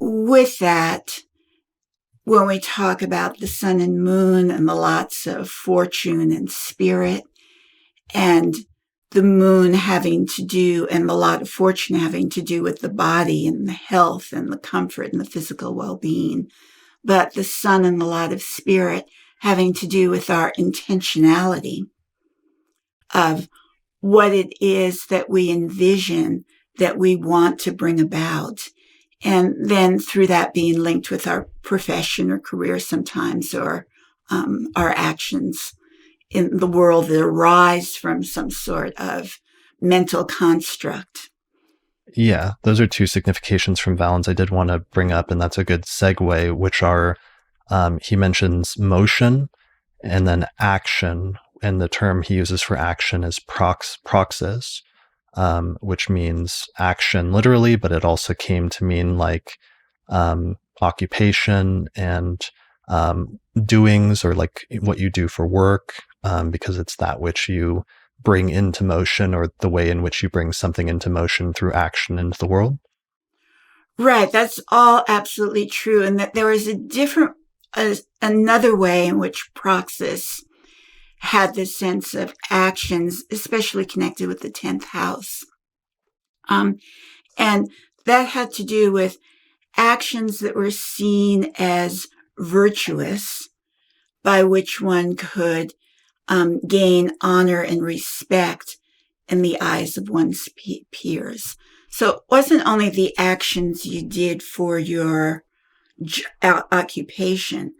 with that, when we talk about the sun and moon and the lots of fortune and spirit, and the moon having to do, and the lot of fortune having to do with the body and the health and the comfort and the physical well-being, but the sun and the lot of spirit having to do with our intentionality of what it is that we envision that we want to bring about. And then through that being linked with our profession or career sometimes, or our actions in the world that arise from some sort of mental construct. Yeah, those are two significations from Valens I did want to bring up, and that's a good segue, which are, he mentions motion and then action, and the term he uses for action is praxis, which means action literally, but it also came to mean occupation and doings, or like what you do for work, because it's that which you bring into motion, or the way in which you bring something into motion through action into the world. Right. That's all absolutely true. And that there is another way in which praxis had this sense of actions, especially connected with the 10th house. And that had to do with actions that were seen as virtuous, by which one could gain honor and respect in the eyes of one's peers. So it wasn't only the actions you did for your occupation,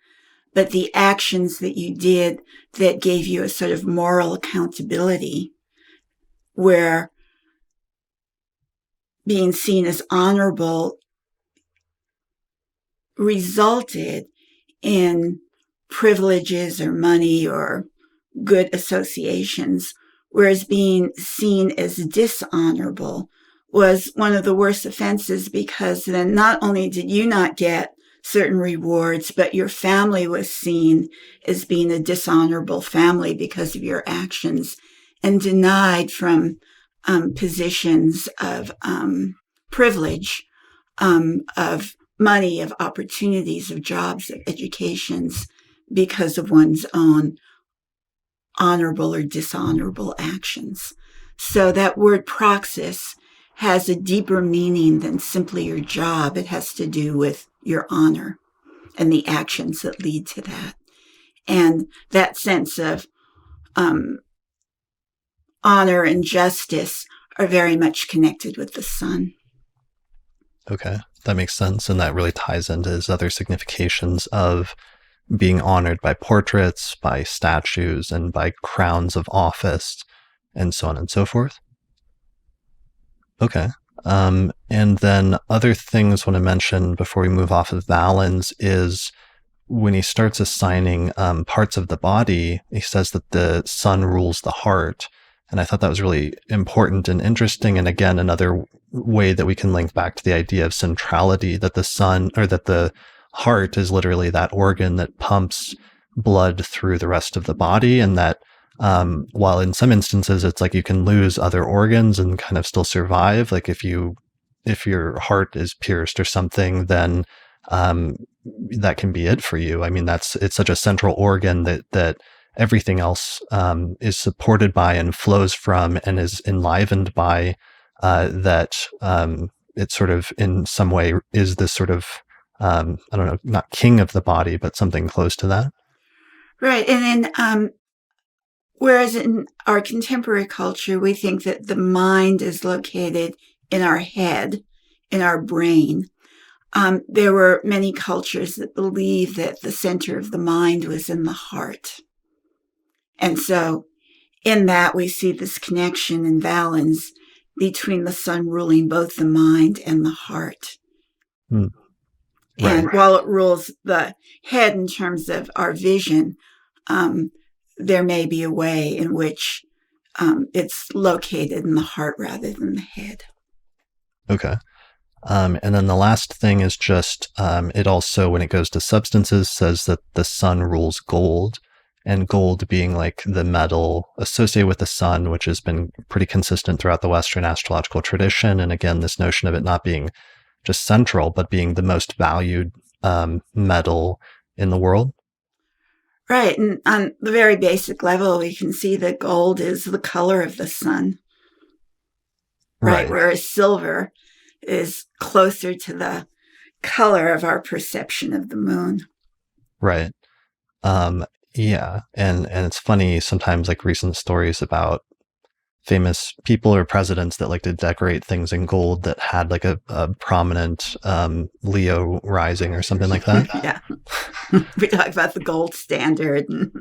but the actions that you did that gave you a sort of moral accountability, where being seen as honorable resulted in privileges or money or good associations, whereas being seen as dishonorable was one of the worst offenses, because then not only did you not get certain rewards, but your family was seen as being a dishonorable family because of your actions, and denied from positions of privilege, of money, of opportunities, of jobs, of educations, because of one's own honorable or dishonorable actions. So that word praxis has a deeper meaning than simply your job. It has to do with your honor and the actions that lead to that. And that sense of honor and justice are very much connected with the sun. Okay, that makes sense. And that really ties into his other significations of being honored by portraits, by statues, and by crowns of office, and so on and so forth. Okay. And then other things I want to mention before we move off of Valens is when he starts assigning parts of the body, he says that the sun rules the heart. And I thought that was really important and interesting. And again, another way that we can link back to the idea of centrality, that the sun, or that the heart is literally that organ that pumps blood through the rest of the body. And that while in some instances it's like you can lose other organs and kind of still survive, like if your heart is pierced or something, then that can be it for you. I mean, it's such a central organ that everything else is supported by and flows from and is enlivened by, that it sort of in some way is this sort of, I don't know, not king of the body, but something close to that. Right. And then, whereas in our contemporary culture, we think that the mind is located in our head, in our brain. There were many cultures that believed that the center of the mind was in the heart. And so in that, we see this connection in Valens between the sun ruling both the mind and the heart. Right. And while it rules the head in terms of our vision, there may be a way in which it's located in the heart rather than the head. Okay. And then the last thing is just, it also, when it goes to substances, says that the sun rules gold, and gold being like the metal associated with the sun, which has been pretty consistent throughout the Western astrological tradition. And again, this notion of it not being just central, but being the most valued metal in the world. Right. And on the very basic level, we can see that gold is the color of the sun. Right. Whereas silver is closer to the color of our perception of the moon. Right. Yeah. And it's funny sometimes, like recent stories about famous people or presidents that like to decorate things in gold that had like a prominent Leo rising or something like that. Yeah. We talk about the gold standard, and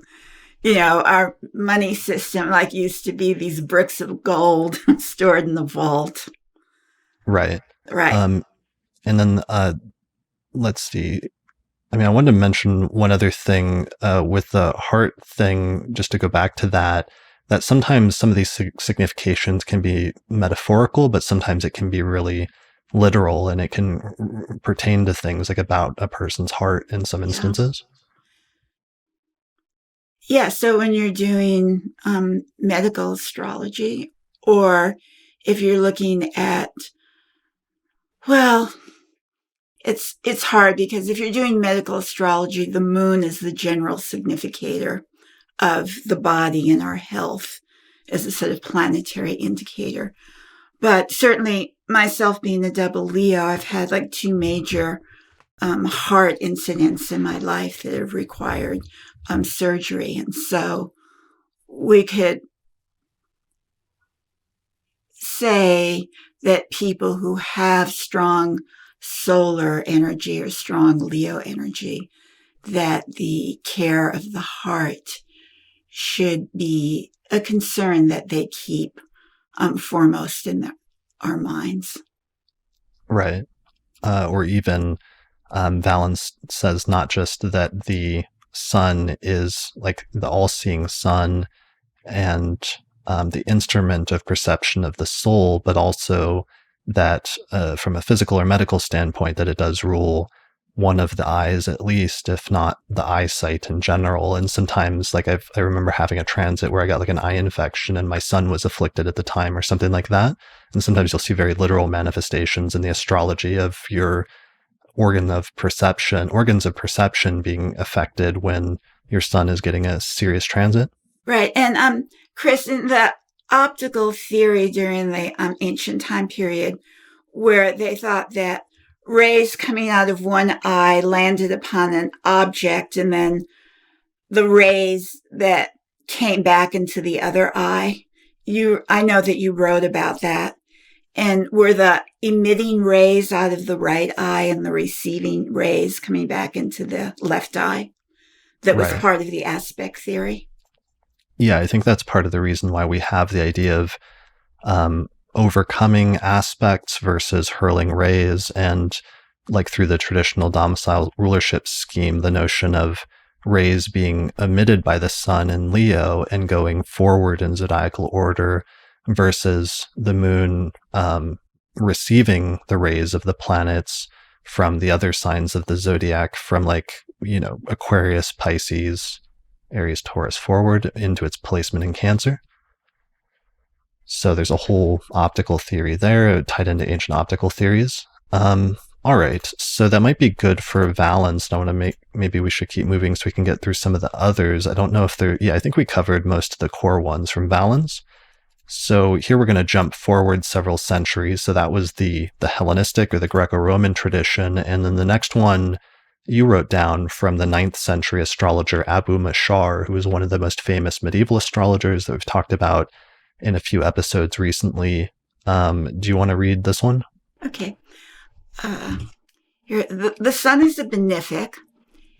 our money system like used to be these bricks of gold stored in the vault. Right. And then let's see. I mean, I wanted to mention one other thing with the heart thing, just to go back to that sometimes some of these significations can be metaphorical, but sometimes it can be really literal, and it can pertain to things like about a person's heart in some instances. Yeah. So when you're doing medical astrology, or if you're looking at, well, it's hard, because if you're doing medical astrology, the moon is the general significator of the body and our health as a sort of planetary indicator. But certainly myself being a double Leo, I've had like 2 major heart incidents in my life that have required surgery. And so we could say that people who have strong solar energy or strong Leo energy, that the care of the heart should be a concern that they keep foremost in our minds. Right. Or even Valens says not just that the sun is like the all-seeing sun and the instrument of perception of the soul, but also that from a physical or medical standpoint, that it does rule one of the eyes at least, if not the eyesight in general. And sometimes, like I remember having a transit where I got like an eye infection and my son was afflicted at the time or something like that. And sometimes you'll see very literal manifestations in the astrology of your organs of perception being affected when your son is getting a serious transit. Right. And Chris, in the optical theory during the ancient time period, where they thought that rays coming out of one eye landed upon an object, and then the rays that came back into the other eye, I know that you wrote about that. And were the emitting rays out of the right eye and the receiving rays coming back into the left eye? That was Right. part of the aspect theory. Yeah, I think that's part of the reason why we have the idea of overcoming aspects versus hurling rays. And like through the traditional domicile rulership scheme, the notion of rays being emitted by the sun in Leo and going forward in zodiacal order versus the moon receiving the rays of the planets from the other signs of the zodiac, from like, Aquarius, Pisces, Aries, Taurus forward into its placement in Cancer. So there's a whole optical theory there tied into ancient optical theories. All right, so that might be good for Valens. I want to maybe we should keep moving so we can get through some of the others. I don't know if I think we covered most of the core ones from Valens. So here we're going to jump forward several centuries. So that was the Hellenistic or the Greco-Roman tradition. And then the next one you wrote down from the 9th century astrologer Abu Mashar, who was one of the most famous medieval astrologers that we've talked about in a few episodes recently. Do you want to read this one? Okay. The sun is a benefic.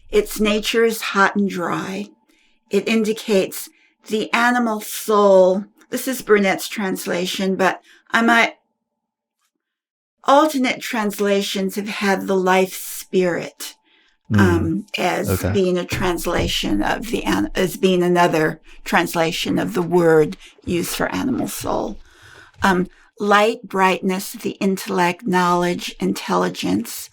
Its nature is hot and dry. It indicates the animal soul. This is Burnett's translation, but alternate translations have had the life spirit as being a translation of as being another translation of the word used for animal soul. Light, brightness, the intellect, knowledge, intelligence,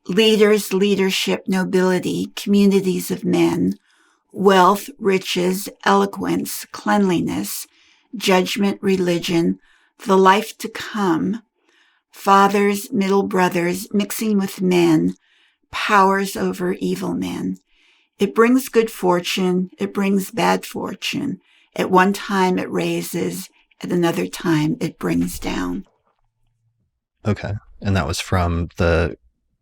leaders, leadership, nobility, communities of men, wealth, riches, eloquence, cleanliness, judgment, religion, the life to come, fathers, middle brothers, mixing with men, powers over evil men. It brings good fortune. It brings bad fortune. At one time it raises. At another time, it brings down. Okay. And that was from the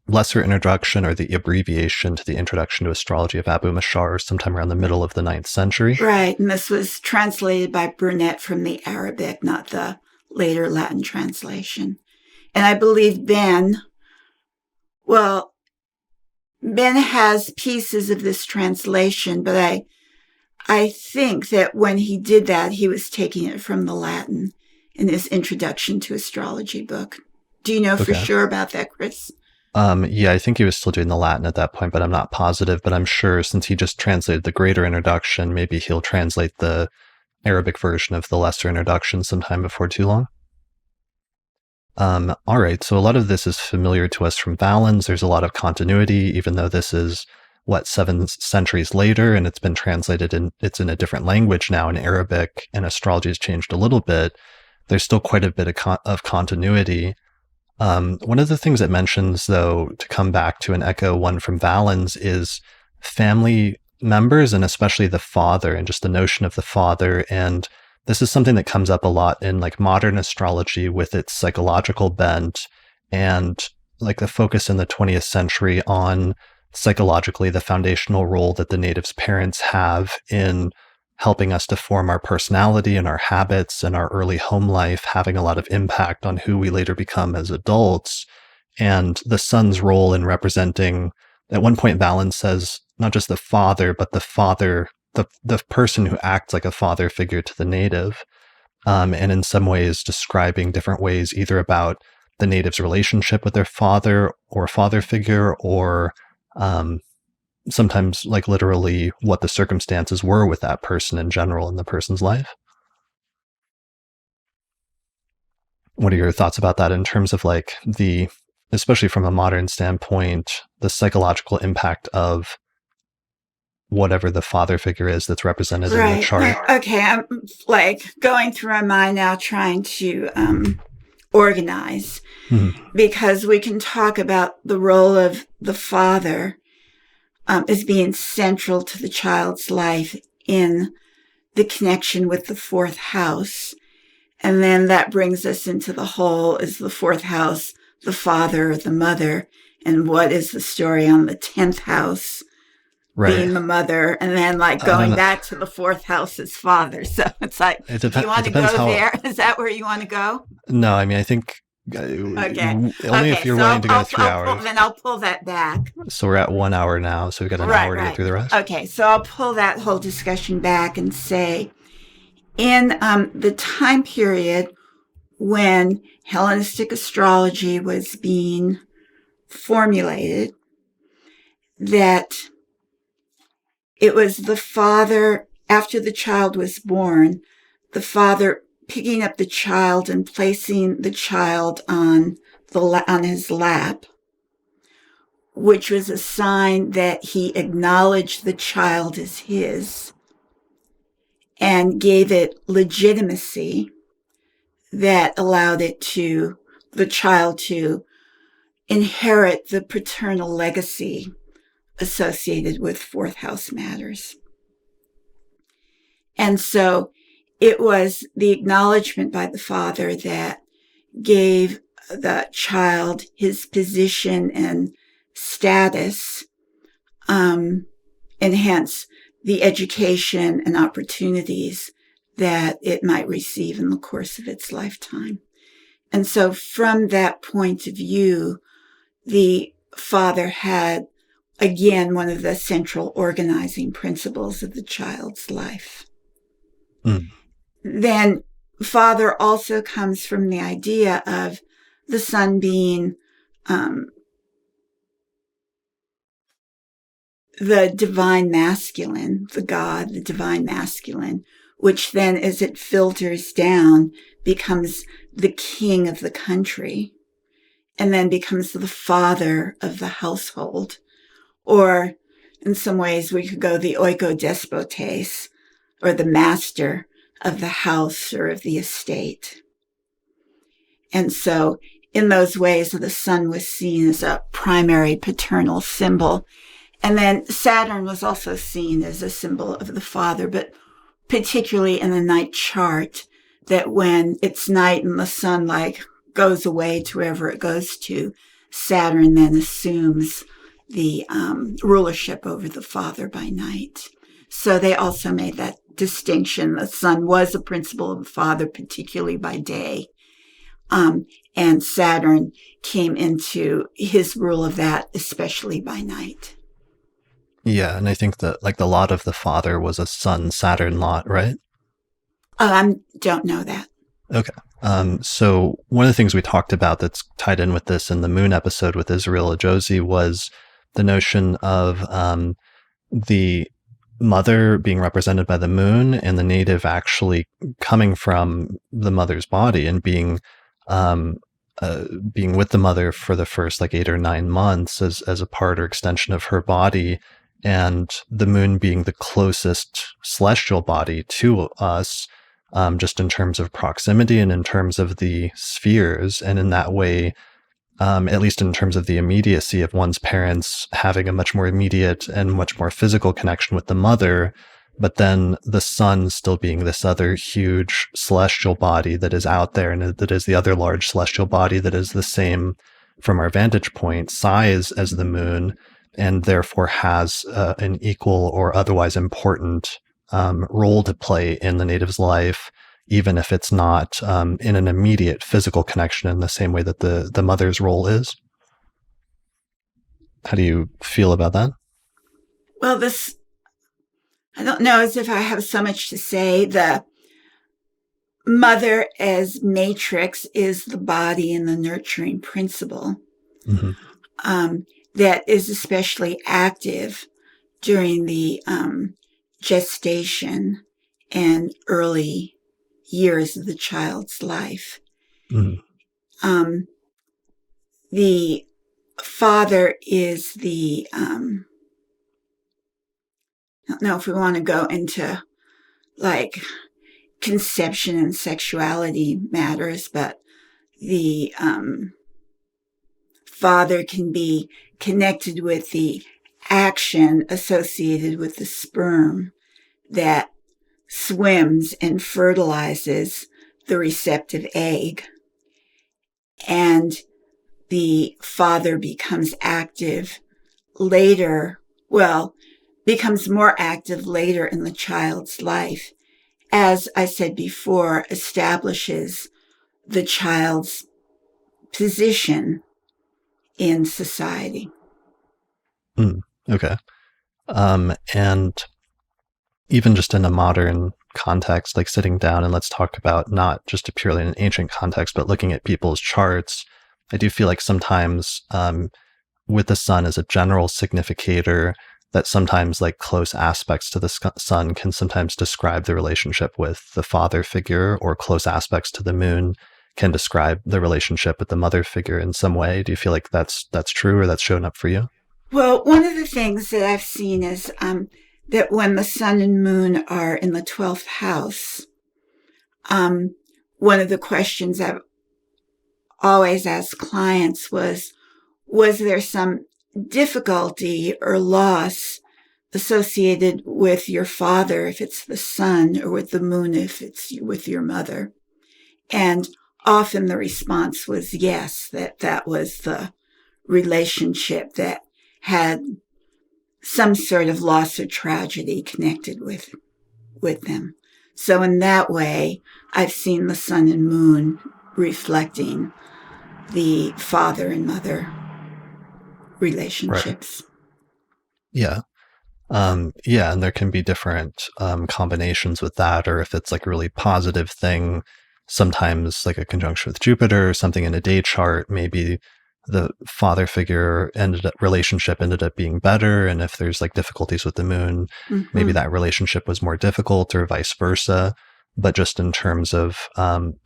lesser introduction or the abbreviation to the Introduction to Astrology of Abu Mashar sometime around the middle of the 9th century. Right. And this was translated by Burnett from the Arabic, not the later Latin translation. And I believe Ben has pieces of this translation, but I think that when he did that, he was taking it from the Latin in his Introduction to Astrology book. Do you know for sure about that, Chris? Yeah, I think he was still doing the Latin at that point, but I'm not positive. But I'm sure since he just translated the Greater Introduction, maybe he'll translate the Arabic version of the Lesser Introduction sometime before too long. All right, so a lot of this is familiar to us from Valens. There's a lot of continuity, even though this is 7 centuries later, and it's been translated it's in a different language now in Arabic, and astrology has changed a little bit. There's still quite a bit of continuity. One of the things it mentions, though, to come back to and echo one from Valens, is family members, and especially the father, and just the notion of the father. And this is something that comes up a lot in like modern astrology with its psychological bent, and like the focus in the 20th century on psychologically the foundational role that the native's parents have in helping us to form our personality and our habits, and our early home life having a lot of impact on who we later become as adults. And the son's role in representing, at one point Valens says, not just the father, but the person who acts like a father figure to the native. And in some ways describing different ways, either about the native's relationship with their father or father figure, or sometimes like literally what the circumstances were with that person in general in the person's life. What are your thoughts about that in terms of like especially from a modern standpoint, the psychological impact of whatever the father figure is that's represented in the chart? Okay, I'm like going through my mind now, trying to organize, because we can talk about the role of the father as being central to the child's life in the connection with the fourth house. And then that brings us into the whole, is the fourth house the father or the mother? And what is the story on the 10th house being the mother? And then like going back to the fourth house as father. So it's like, do you want to go there? Is that where you want to go? No, I mean, I think only if you're willing to go 3 hours. Then I'll pull that back. So we're at 1 hour now. So we've got an hour to get through the rest. Okay, so I'll pull that whole discussion back and say, in the time period when Hellenistic astrology was being formulated, that it was the father, after the child was born, the father picking up the child and placing the child on his lap, which was a sign that he acknowledged the child as his and gave it legitimacy that allowed the child to inherit the paternal legacy associated with fourth house matters. And so it was the acknowledgement by the father that gave the child his position and status, and hence the education and opportunities that it might receive in the course of its lifetime. And so from that point of view, the father had, again, one of the central organizing principles of the child's life. Then father also comes from the idea of the son being the divine masculine, the God, the divine masculine, which then, as it filters down, becomes the king of the country, and then becomes the father of the household. Or in some ways, we could go the oikodespotes, or the master of the house or of the estate. And so in those ways, the sun was seen as a primary paternal symbol. And then Saturn was also seen as a symbol of the father, but particularly in the night chart, that when it's night and the sun goes away to wherever it goes to, Saturn then assumes the rulership over the father by night. So they also made that distinction. The sun was a principle of the father, particularly by day. And Saturn came into his rule of that, especially by night. Yeah, and I think that the lot of the father was a Sun-Saturn lot, right? I don't know that. Okay. So one of the things we talked about that's tied in with this in the moon episode with Israel Ajose was the notion of the mother being represented by the moon and the native actually coming from the mother's body and being with the mother for the first 8 or 9 months as a part or extension of her body, and the moon being the closest celestial body to us, just in terms of proximity and in terms of the spheres. And in that way, at least in terms of the immediacy of one's parents having a much more immediate and much more physical connection with the mother, but then the sun still being this other huge celestial body that is out there, and that is the other large celestial body that is the same from our vantage point size as the moon, and therefore has an equal or otherwise important role to play in the native's life, even if it's not in an immediate physical connection in the same way that the mother's role is. How do you feel about that? Well, I don't know as if I have so much to say. The mother as matrix is the body and the nurturing principle. That is especially active during the gestation and early years of the child's life. Mm. The father is the, I don't know if we want to go into like conception and sexuality matters, but the father can be connected with the action associated with the sperm that swims and fertilizes the receptive egg. And the father becomes active later, becomes more active later in the child's life, as I said before, establishes the child's position in society. Okay. And even just in a modern context, like sitting down and let's talk about not just a purely an ancient context, but looking at people's charts, I do feel like sometimes with the sun as a general significator, that sometimes like close aspects to the sun can sometimes describe the relationship with the father figure, or close aspects to the moon can describe the relationship with the mother figure in some way. Do you feel like that's true, or that's shown up for you? Well, one of the things that I've seen is that when the sun and moon are in the 12th house, one of the questions I've always asked clients was there some difficulty or loss associated with your father if it's the sun, or with the moon if it's with your mother? And often the response was yes, that was the relationship that had some sort of loss or tragedy connected with them. So in that way, I've seen the sun and moon reflecting the father and mother relationships. Right. Yeah. Yeah, and there can be different combinations with that, or if it's like a really positive thing, sometimes like a conjunction with Jupiter or something in a day chart, maybe the father figure relationship ended up being better. And if there's like difficulties with the moon, maybe that relationship was more difficult, or vice versa. But just in terms of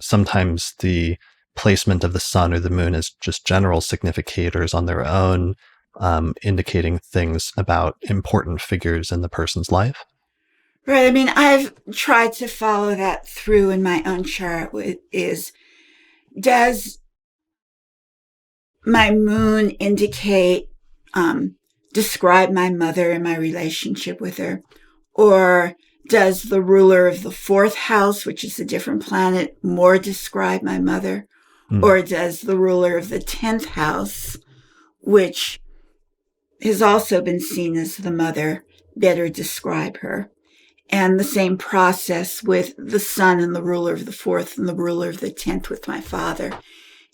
sometimes the placement of the sun or the moon is just general significators on their own, indicating things about important figures in the person's life. Right. I mean, I've tried to follow that through in my own chart. Does my moon indicate, describe my mother and my relationship with her? Or does the ruler of the 4th house, which is a different planet, more describe my mother? Or does the ruler of the 10th house, which has also been seen as the mother, better describe her? And the same process with the sun and the ruler of the 4th and the ruler of the 10th with my father.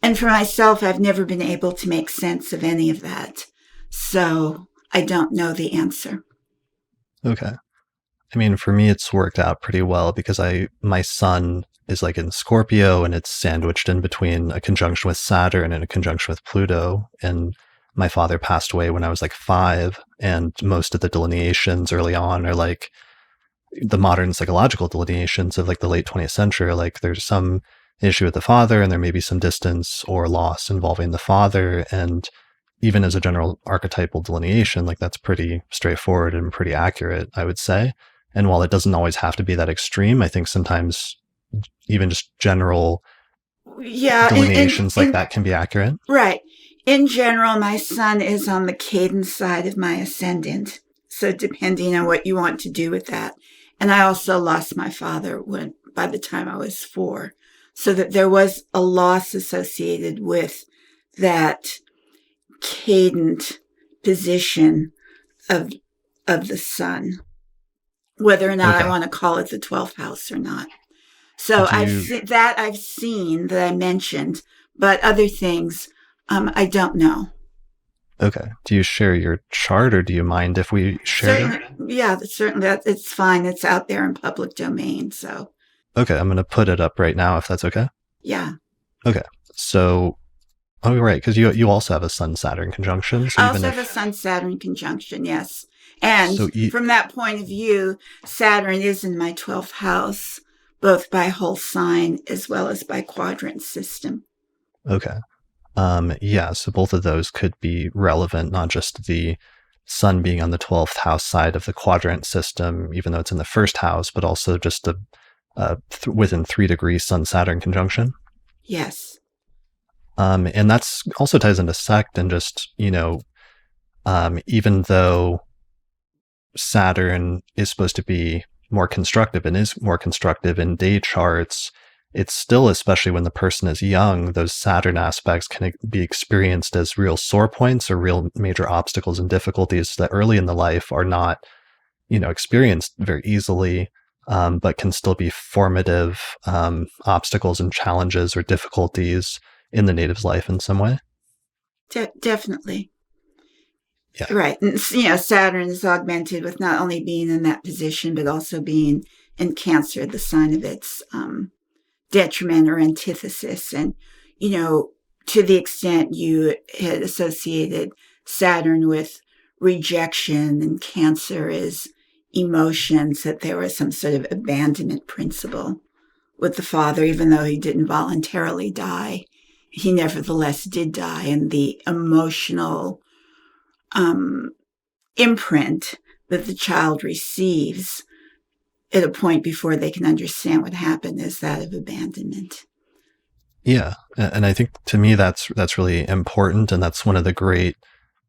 And for myself, I've never been able to make sense of any of that. So I don't know the answer. Okay. I mean, for me, it's worked out pretty well because my sun is like in Scorpio, and it's sandwiched in between a conjunction with Saturn and a conjunction with Pluto. And my father passed away when I was like 5. And most of the delineations early on are like the modern psychological delineations of like the late 20th century. Like there's some issue with the father, and there may be some distance or loss involving the father. And even as a general archetypal delineation, like that's pretty straightforward and pretty accurate, I would say. And while it doesn't always have to be that extreme, I think sometimes even just general delineations like that can be accurate. Right. In general, my sun is on the cadence side of my ascendant. So depending on what you want to do with that. And I also lost my father by the time I was 4. So that there was a loss associated with that cadent position of the sun, whether or not I want to call it the 12th house or not. So I've seen that I mentioned, but other things, I don't know. Okay. Do you share your chart, or do you mind if we share it? Yeah, certainly. It's fine. It's out there in public domain. So. Okay. I'm going to put it up right now, if that's okay. Yeah. Okay. So, right. Because you also have a Sun-Saturn conjunction. So I also have a Sun-Saturn conjunction, yes. And from that point of view, Saturn is in my 12th house, both by whole sign as well as by quadrant system. Okay. Yeah, so both of those could be relevant, not just the sun being on the 12th house side of the quadrant system, even though it's in the first house, but also just within 3 degrees Sun-Saturn conjunction. Yes. And that's also ties into sect and just, even though Saturn is supposed to be more constructive and is more constructive in day charts, it's still, especially when the person is young, those Saturn aspects can be experienced as real sore points or real major obstacles and difficulties that early in the life are not, experienced very easily, but can still be formative obstacles and challenges or difficulties in the native's life in some way. Definitely. Yeah. Right. And, Saturn is augmented with not only being in that position, but also being in Cancer, the sign of its detriment or antithesis. And, to the extent you had associated Saturn with rejection and Cancer is emotions, that there was some sort of abandonment principle with the father, even though he didn't voluntarily die. He nevertheless did die, and the emotional imprint that the child receives at a point before they can understand what happened is that of abandonment. Yeah, and I think to me that's really important, and that's one of the great,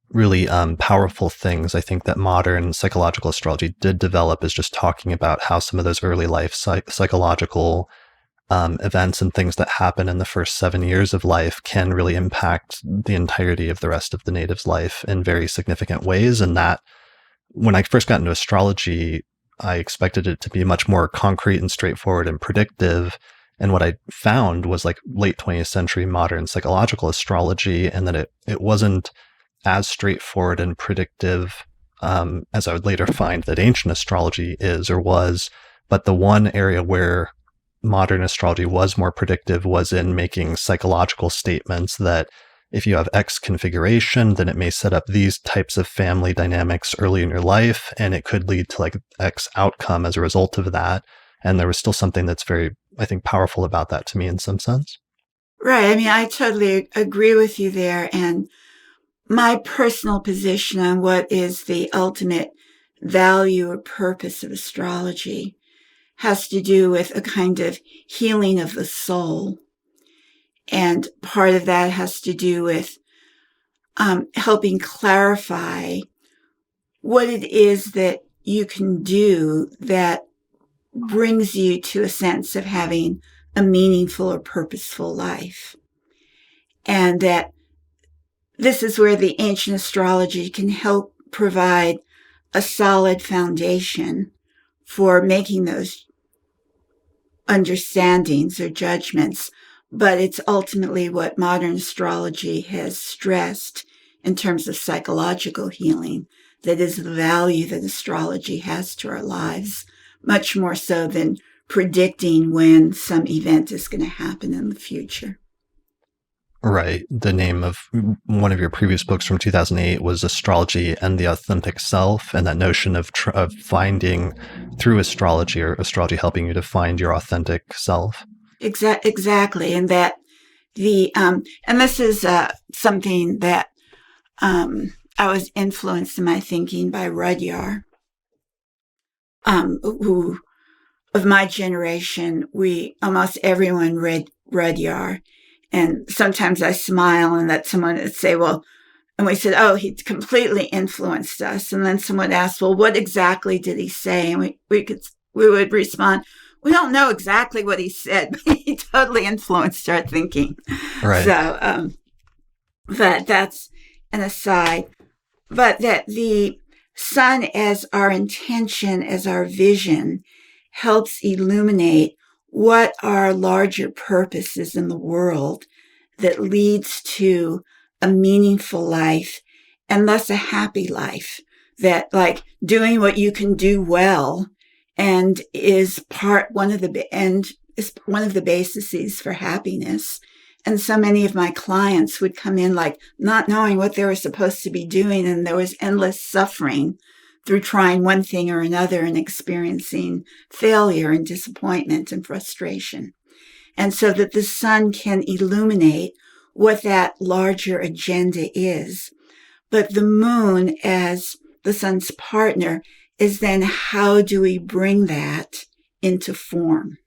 really powerful things I think that modern psychological astrology did develop, is just talking about how some of those early life psychological events and things that happen in the first 7 years of life can really impact the entirety of the rest of the native's life in very significant ways. And that, when I first got into astrology, I expected it to be much more concrete and straightforward and predictive. And what I found was like late 20th century modern psychological astrology, and that it wasn't as straightforward and predictive as I would later find that ancient astrology is or was. But the one area where modern astrology was more predictive was in making psychological statements that if you have X configuration, then it may set up these types of family dynamics early in your life, and it could lead to like X outcome as a result of that. And there was still something that's very, I think, powerful about that to me in some sense. Right. I mean, I totally agree with you there. And my personal position on what is the ultimate value or purpose of astrology has to do with a kind of healing of the soul. And part of that has to do with helping clarify what it is that you can do that brings you to a sense of having a meaningful or purposeful life. And that this is where the ancient astrology can help provide a solid foundation for making those understandings or judgments. But it's ultimately what modern astrology has stressed in terms of psychological healing, that is the value that astrology has to our lives, much more so than predicting when some event is going to happen in the future. Right. The name of one of your previous books from 2008 was Astrology and the Authentic Self, and that notion of finding through astrology, or astrology helping you to find your authentic self. Exactly. And that and this is something that I was influenced in my thinking by Rudyard, who, of my generation, almost everyone read Rudyard. And sometimes I smile and that someone would say, well, and we said, oh, he completely influenced us. And then someone asked, well, what exactly did he say? And we would respond, we don't know exactly what he said, but he totally influenced our thinking. Right. So, that's an aside. But that the sun as our intention, as our vision, helps illuminate what are larger purposes in the world that leads to a meaningful life and thus a happy life, that like doing what you can do well and is one of the bases for happiness. And so many of my clients would come in like not knowing what they were supposed to be doing, and there was endless suffering through trying one thing or another and experiencing failure and disappointment and frustration. And so that the sun can illuminate what that larger agenda is. But the moon, as the sun's partner, is then how do we bring that into form?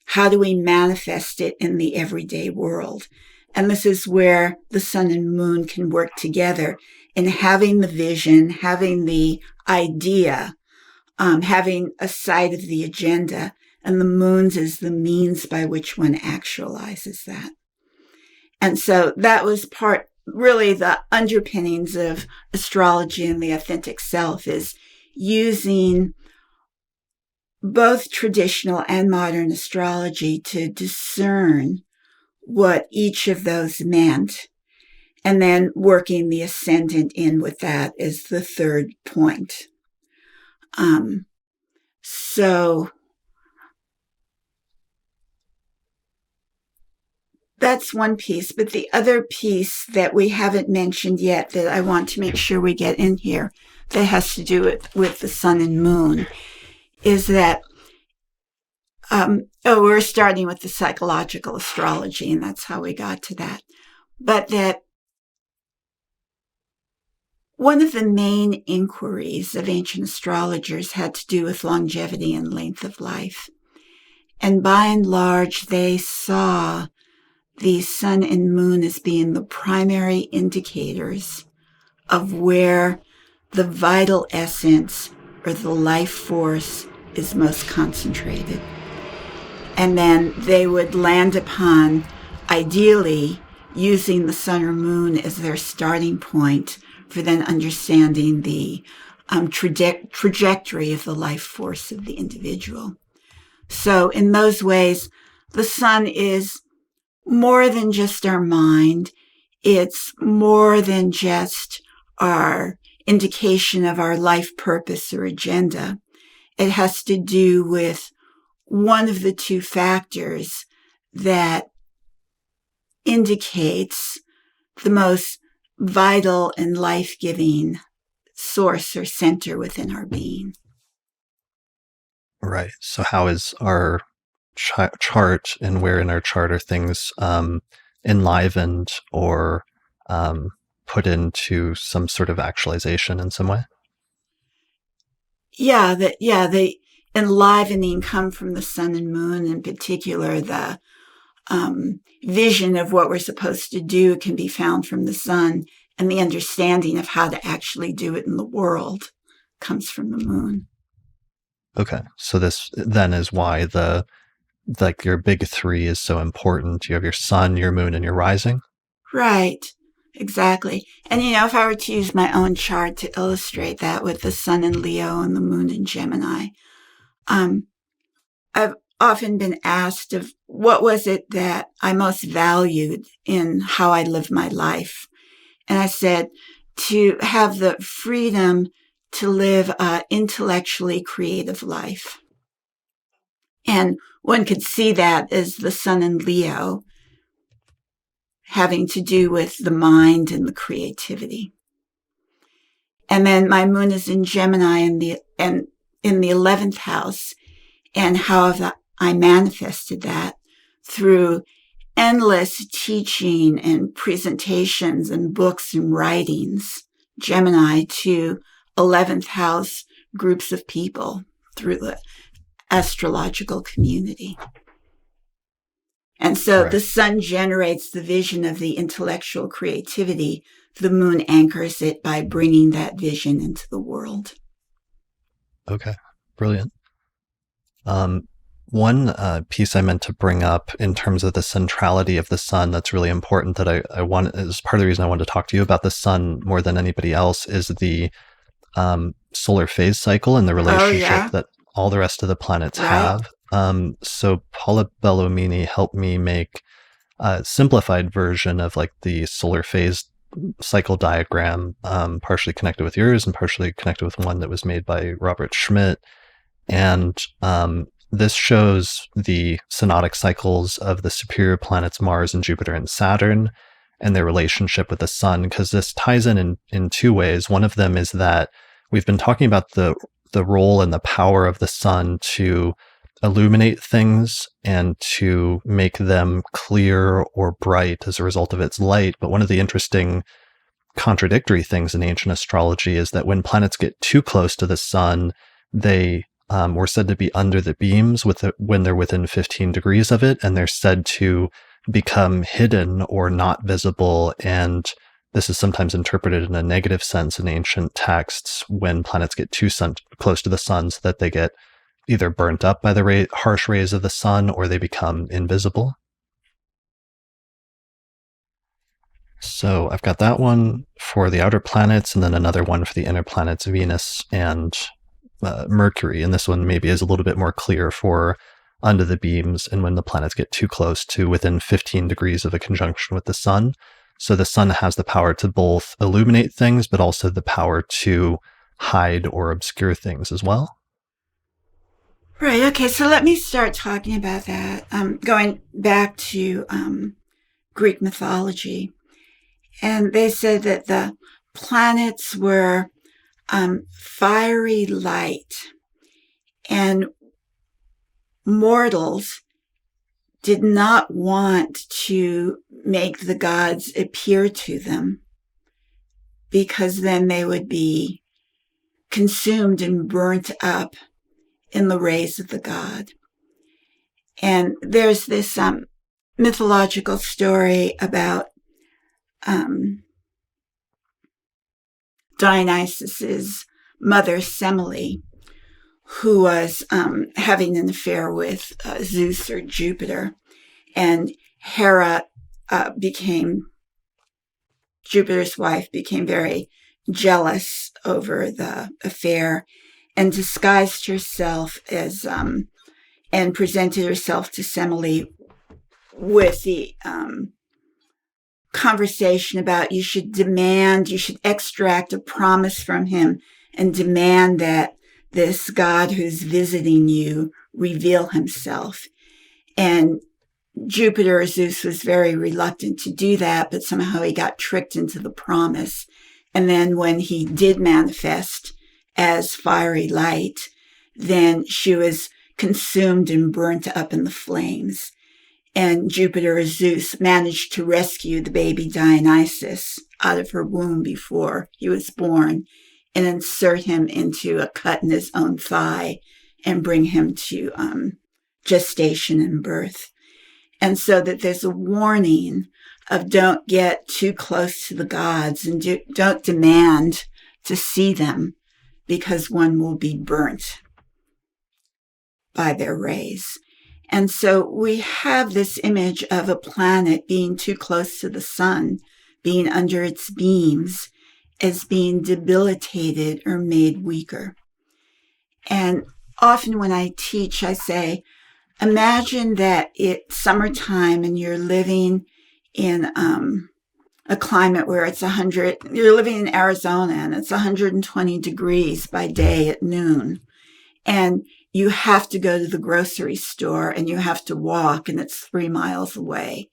How do we manifest it in the everyday world? And this is where the sun and moon can work together in having the vision, having the idea, having a side of the agenda, and the moon's is the means by which one actualizes that. And so that was really the underpinnings of astrology and the authentic self, is using both traditional and modern astrology to discern what each of those meant, and then working the ascendant in with that is the third point. So that's one piece, but the other piece that we haven't mentioned yet that I want to make sure we get in here that has to do with the sun and moon is that, we're starting with the psychological astrology, and that's how we got to that. But that one of the main inquiries of ancient astrologers had to do with longevity and length of life. And by and large, they saw the sun and moon as being the primary indicators of where the vital essence or the life force is most concentrated. And then they would land upon, ideally, using the sun or moon as their starting point for then understanding the trajectory of the life force of the individual. So in those ways, the sun is more than just our mind. It's more than just our indication of our life purpose or agenda. It has to do with one of the two factors that indicates the most vital and life-giving source or center within our being. Right. So how is our chart, and where in our chart are things enlivened or put into some sort of actualization in some way? The enlivening come from the sun and moon. In particular, the vision of what we're supposed to do can be found from the sun, and the understanding of how to actually do it in the world comes from the moon. Okay, so this then is why your big three is so important. You have your sun, your moon, and your rising. Right, exactly. And if I were to use my own chart to illustrate that with the sun in Leo and the moon in Gemini, I've often been asked of what was it that I most valued in how I lived my life. And I said to have the freedom to live an intellectually creative life. And one could see that as the sun in Leo having to do with the mind and the creativity. And then my moon is in Gemini in the 11th house, and how I manifested that through endless teaching and presentations and books and writings, Gemini, to 11th house groups of people through the astrological community. And so Right. The sun generates the vision of the intellectual creativity. The moon anchors it by bringing that vision into the world. Okay, brilliant. One piece I meant to bring up in terms of the centrality of the sun that's really important that I want, is part of the reason I wanted to talk to you about the sun more than anybody else, is the solar phase cycle and the relationship that all the rest of the planets have. So Paula Bellomini helped me make a simplified version of like the solar phase cycle diagram, partially connected with yours and partially connected with one that was made by Robert Schmidt. And this shows the synodic cycles of the superior planets Mars and Jupiter and Saturn. and their relationship with the sun, because this ties in two ways. One of them is that we've been talking about the role and the power of the sun to illuminate things and to make them clear or bright as a result of its light. But one of the interesting contradictory things in ancient astrology is that when planets get too close to the sun, they were said to be under the beams when they're within 15 degrees of it, and they're said to become hidden or not visible. And this is sometimes interpreted in a negative sense in ancient texts when planets get too close to the sun, so that they get either burnt up by the harsh rays of the sun or they become invisible. So I've got that one for the outer planets, and then another one for the inner planets, Venus and Mercury. And this one maybe is a little bit more clear for under the beams and when the planets get too close to within 15 degrees of a conjunction with the sun. So the sun has the power to both illuminate things, but also the power to hide or obscure things as well. Right. Okay. So let me start talking about that. Going back to Greek mythology. And they said that the planets were fiery light, and mortals did not want to make the gods appear to them, because then they would be consumed and burnt up in the rays of the god. And there's this mythological story about Dionysus's mother Semele, who was having an affair with Zeus or Jupiter, and Hera Jupiter's wife, became very jealous over the affair and disguised herself as and presented herself to Semele with the conversation about you should extract a promise from him and demand that this god who's visiting you reveal himself. And Jupiter, or Zeus, was very reluctant to do that, but somehow he got tricked into the promise. And then when he did manifest as fiery light, then she was consumed and burnt up in the flames. And Jupiter, or Zeus, managed to rescue the baby Dionysus out of her womb before he was born and insert him into a cut in his own thigh and bring him to gestation and birth. And so that there's a warning of don't get too close to the gods and don't demand to see them, because one will be burnt by their rays. And so we have this image of a planet being too close to the sun, being under its beams, as being debilitated or made weaker. And often when I teach, I say, imagine that it's summertime and you're living in a climate where it's you're living in Arizona and it's 120 degrees by day at noon. And you have to go to the grocery store and you have to walk, and it's 3 miles away.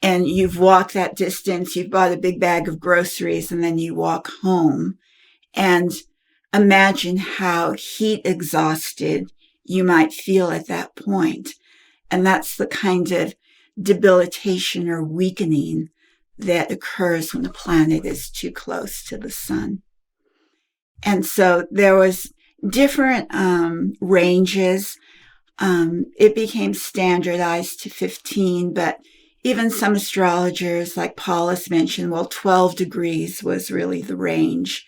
And you've walked that distance, you've bought a big bag of groceries, and then you walk home. And imagine how heat exhausted you might feel at that point. And that's the kind of debilitation or weakening that occurs when a planet is too close to the sun. And so there was different ranges. It became standardized to 15, but even some astrologers like Paulus mentioned, 12 degrees was really the range.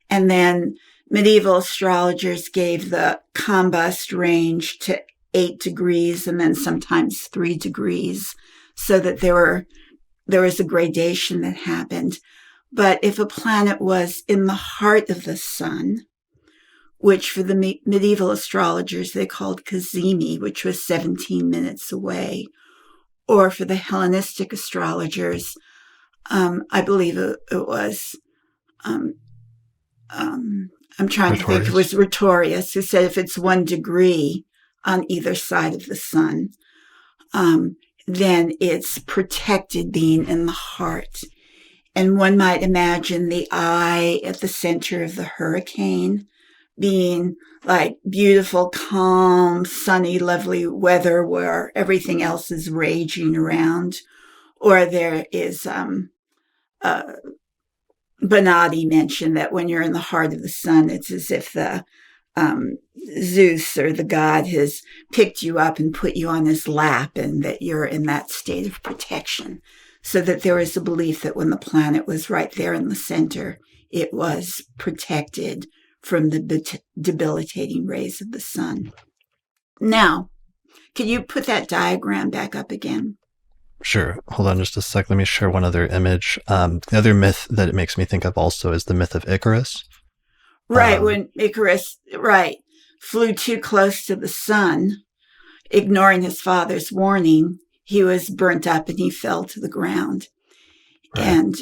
And then medieval astrologers gave the combust range to 8 degrees and then sometimes 3 degrees, so that there was a gradation that happened. But if a planet was in the heart of the sun, which for the medieval astrologers they called cazimi, which was 17 minutes away, or for the Hellenistic astrologers, I believe it was, I'm trying to think, it was Rhetorius, who said if it's 1 degree on either side of the sun, then it's protected being in the heart. And one might imagine the eye at the center of the hurricane being like beautiful, calm, sunny, lovely weather where everything else is raging around. Or there is, Bonatti mentioned that when you're in the heart of the sun, it's as if the Zeus or the god has picked you up and put you on his lap, and that you're in that state of protection. So that there is a belief that when the planet was right there in the center, it was protected from the debilitating rays of the sun. Now, can you put that diagram back up again? Sure. Hold on just a sec. Let me share one other image. The other myth that it makes me think of also is the myth of Icarus. Right, when Icarus, flew too close to the sun, ignoring his father's warning, he was burnt up and he fell to the ground. Right. And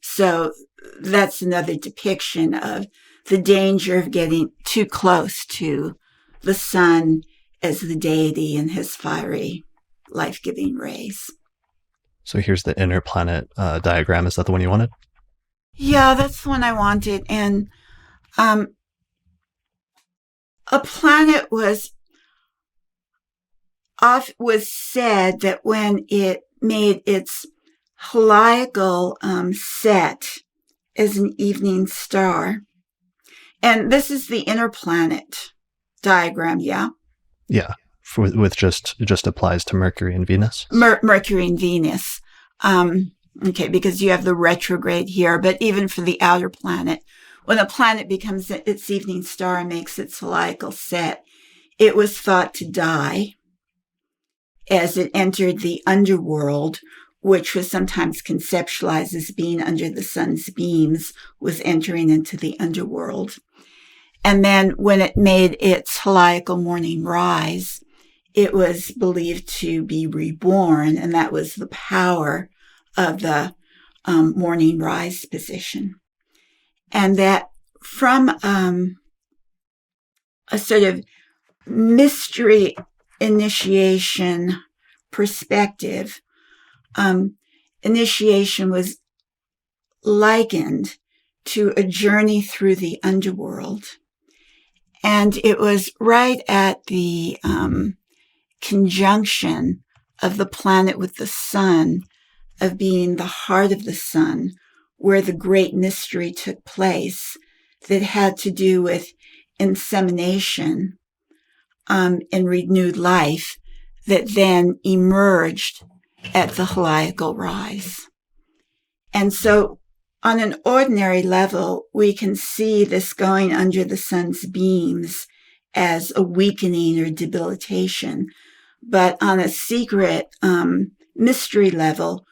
so that's another depiction of the danger of getting too close to the sun as the deity and his fiery, life-giving rays. So here's the inner planet diagram. Is that the one you wanted? Yeah, that's the one I wanted. And a planet was said that when it made its heliacal set as an evening star, and this is the inner planet diagram, yeah? Yeah, with just applies to Mercury and Venus. Mercury and Venus. Okay, because you have the retrograde here, but even for the outer planet, when a planet becomes its evening star and makes its heliacal set, it was thought to die as it entered the underworld, which was sometimes conceptualized as being under the sun's beams, was entering into the underworld. And then when it made its heliacal morning rise, it was believed to be reborn, and that was the power of the morning rise position. And that from a sort of mystery initiation perspective, initiation was likened to a journey through the underworld. And it was right at the conjunction of the planet with the sun, of being the heart of the sun, where the great mystery took place that had to do with insemination and renewed life that then emerged at the heliacal rise. And so on an ordinary level, we can see this going under the sun's beams as a weakening or debilitation. But on a secret mystery level,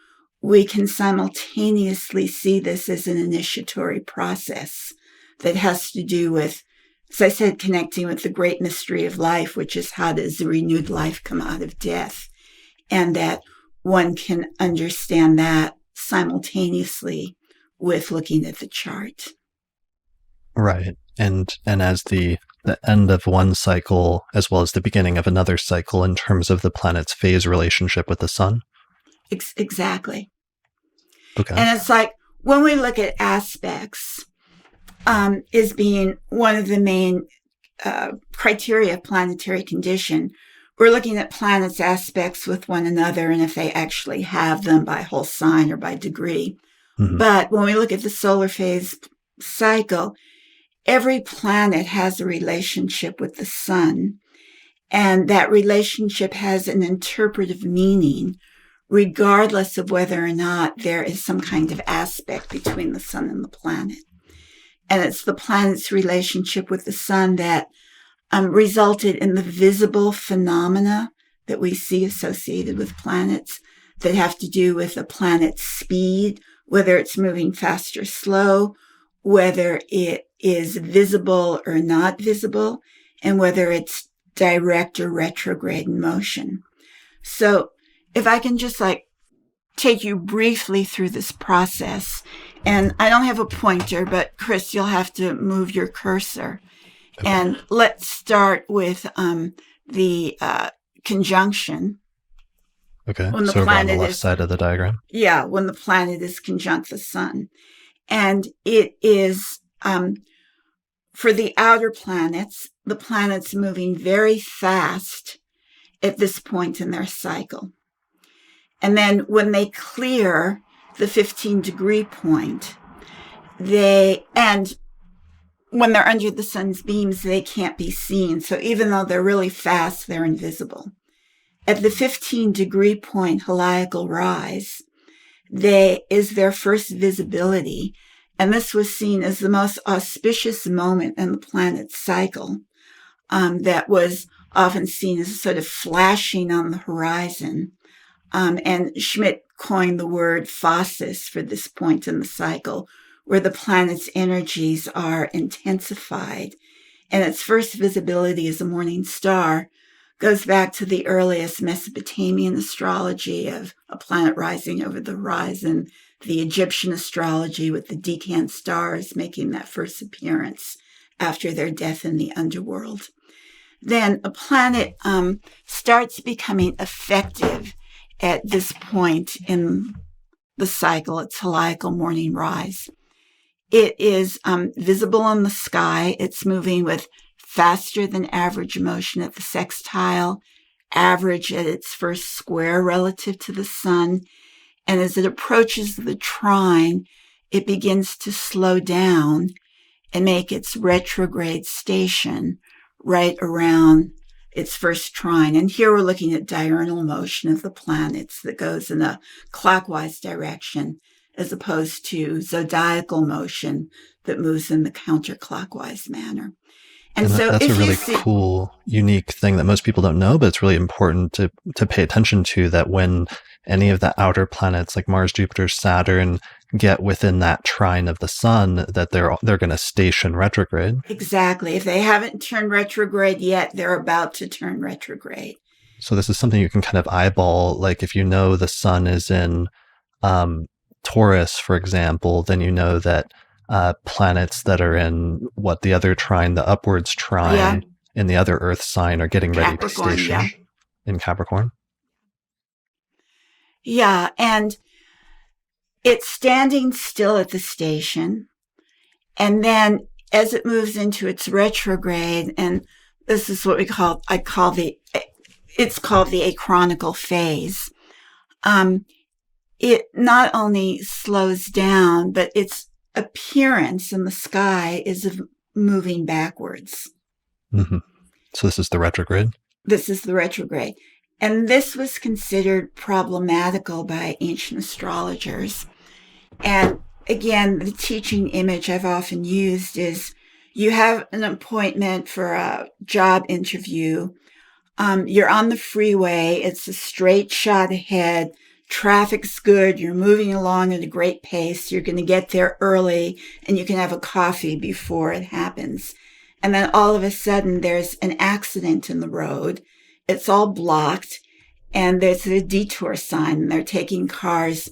we can simultaneously see this as an initiatory process that has to do with, as I said, connecting with the great mystery of life, which is how does the renewed life come out of death? And that one can understand that simultaneously with looking at the chart. Right. And as the end of one cycle, as well as the beginning of another cycle in terms of the planet's phase relationship with the sun? Exactly. Okay. And it's like when we look at aspects as being one of the main criteria of planetary condition, we're looking at planets' aspects with one another and if they actually have them by whole sign or by degree. Mm-hmm. But when we look at the solar phase cycle, every planet has a relationship with the sun, and that relationship has an interpretive meaning, regardless of whether or not there is some kind of aspect between the sun and the planet. And it's the planet's relationship with the sun that resulted in the visible phenomena that we see associated with planets that have to do with a planet's speed, whether it's moving fast or slow, whether it is visible or not visible, and whether it's direct or retrograde in motion. So if I can just take you briefly through this process, and I don't have a pointer, but Chris, you'll have to move your cursor. Okay. And let's start with the conjunction. Okay, When the so over on the planet left side of the diagram. Yeah, when the planet is conjunct the sun. And it is, for the outer planets, the planets moving very fast at this point in their cycle. And then when they clear the 15-degree point, and when they're under the sun's beams, they can't be seen. So even though they're really fast, they're invisible. At the 15-degree point, heliacal rise, is their first visibility. And this was seen as the most auspicious moment in the planet's cycle, that was often seen as sort of flashing on the horizon. And Schmidt coined the word phasis for this point in the cycle, where the planet's energies are intensified. And its first visibility as a morning star goes back to the earliest Mesopotamian astrology of a planet rising over the horizon, the Egyptian astrology with the Decan stars making that first appearance after their death in the underworld. Then a planet starts becoming effective at this point in the cycle, its heliacal morning rise. It is visible in the sky. It's moving with faster than average motion at the sextile, average at its first square relative to the sun. And as it approaches the trine, it begins to slow down and make its retrograde station right around its first trine. And here we're looking at diurnal motion of the planets that goes in a clockwise direction, as opposed to zodiacal motion that moves in the counterclockwise manner. And so that's a really cool, unique thing that most people don't know, but it's really important to pay attention to, that when any of the outer planets like Mars, Jupiter, Saturn get within that trine of the sun, that they're going to station retrograde. Exactly. If they haven't turned retrograde yet, they're about to turn retrograde. So this is something you can kind of eyeball. Like if you know the sun is in Taurus, for example, then you know that planets that are in the other trine, the upwards trine in the other Earth sign, are getting ready to station in Capricorn. Yeah, and it's standing still at the station. And then as it moves into its retrograde, and this is what it's called the acronical phase. It not only slows down, but its appearance in the sky is moving backwards. Mm-hmm. So this is the retrograde? This is the retrograde. And this was considered problematical by ancient astrologers. And again, the teaching image I've often used is you have an appointment for a job interview. You're on the freeway. It's a straight shot ahead. Traffic's good. You're moving along at a great pace. You're going to get there early and you can have a coffee before it happens. And then all of a sudden there's an accident in the road. It's all blocked and there's a detour sign and they're taking cars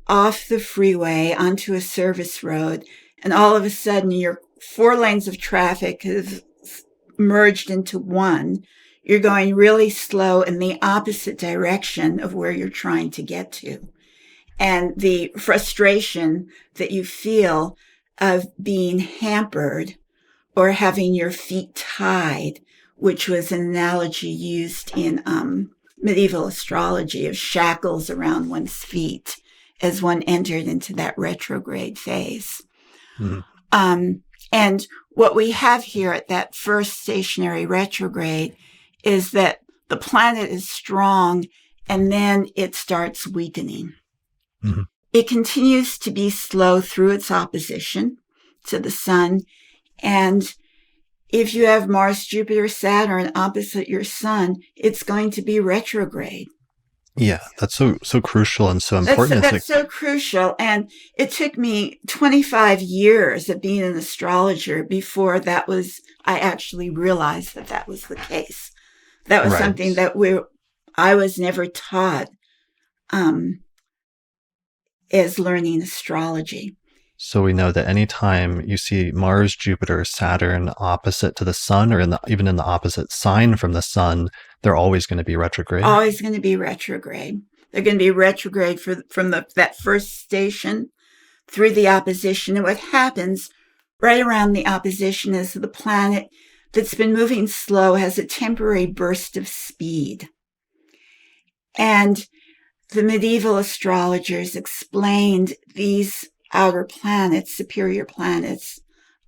off the freeway onto a service road. And all of a sudden your 4 lanes of traffic have merged into one. You're going really slow in the opposite direction of where you're trying to get to. And the frustration that you feel of being hampered or having your feet tied, which was an analogy used in medieval astrology of shackles around one's feet as one entered into that retrograde phase. Mm-hmm. And what we have here at that first stationary retrograde is that the planet is strong and then it starts weakening. Mm-hmm. It continues to be slow through its opposition to the sun. And if you have Mars, Jupiter, Saturn opposite your sun, it's going to be retrograde. Yeah, that's so crucial and so important. That's so crucial. And it took me 25 years of being an astrologer before I actually realized that was the case. That was something that I was never taught as learning astrology. So we know that anytime you see Mars, Jupiter, Saturn opposite to the sun, or even in the opposite sign from the sun, they're always going to be retrograde. Always going to be retrograde. They're going to be retrograde from that first station through the opposition. And what happens right around the opposition is the planet that's been moving slow has a temporary burst of speed. And the medieval astrologers explained these outer planets, superior planets,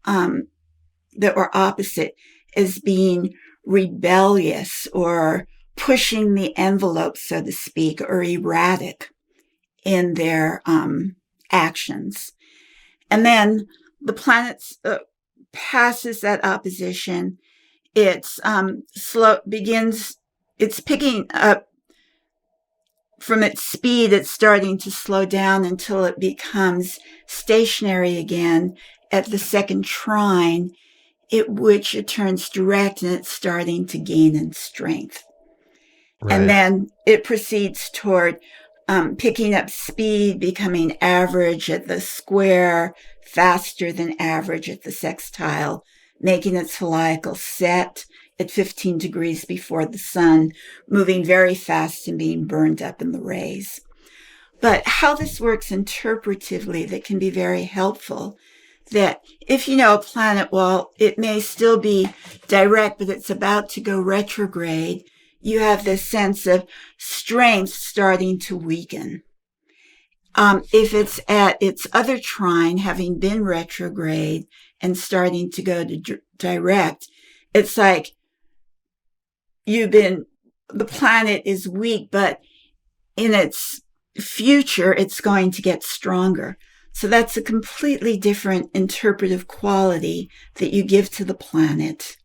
that were opposite as being rebellious or pushing the envelope, so to speak, or erratic in their actions. And then the planet passes that opposition. It's it's picking up from its speed, it's starting to slow down until it becomes stationary again at the second trine, at which it turns direct and it's starting to gain in strength. Right. And then it proceeds toward picking up speed, becoming average at the square, faster than average at the sextile, making its heliacal set at 15 degrees before the sun, moving very fast and being burned up in the rays. But how this works interpretively that can be very helpful, that if you know a planet, well, it may still be direct, but it's about to go retrograde, you have this sense of strength starting to weaken. If it's at its other trine, having been retrograde and starting to go to direct, it's like the planet is weak, but in its future, it's going to get stronger. So that's a completely different interpretive quality that you give to the planet,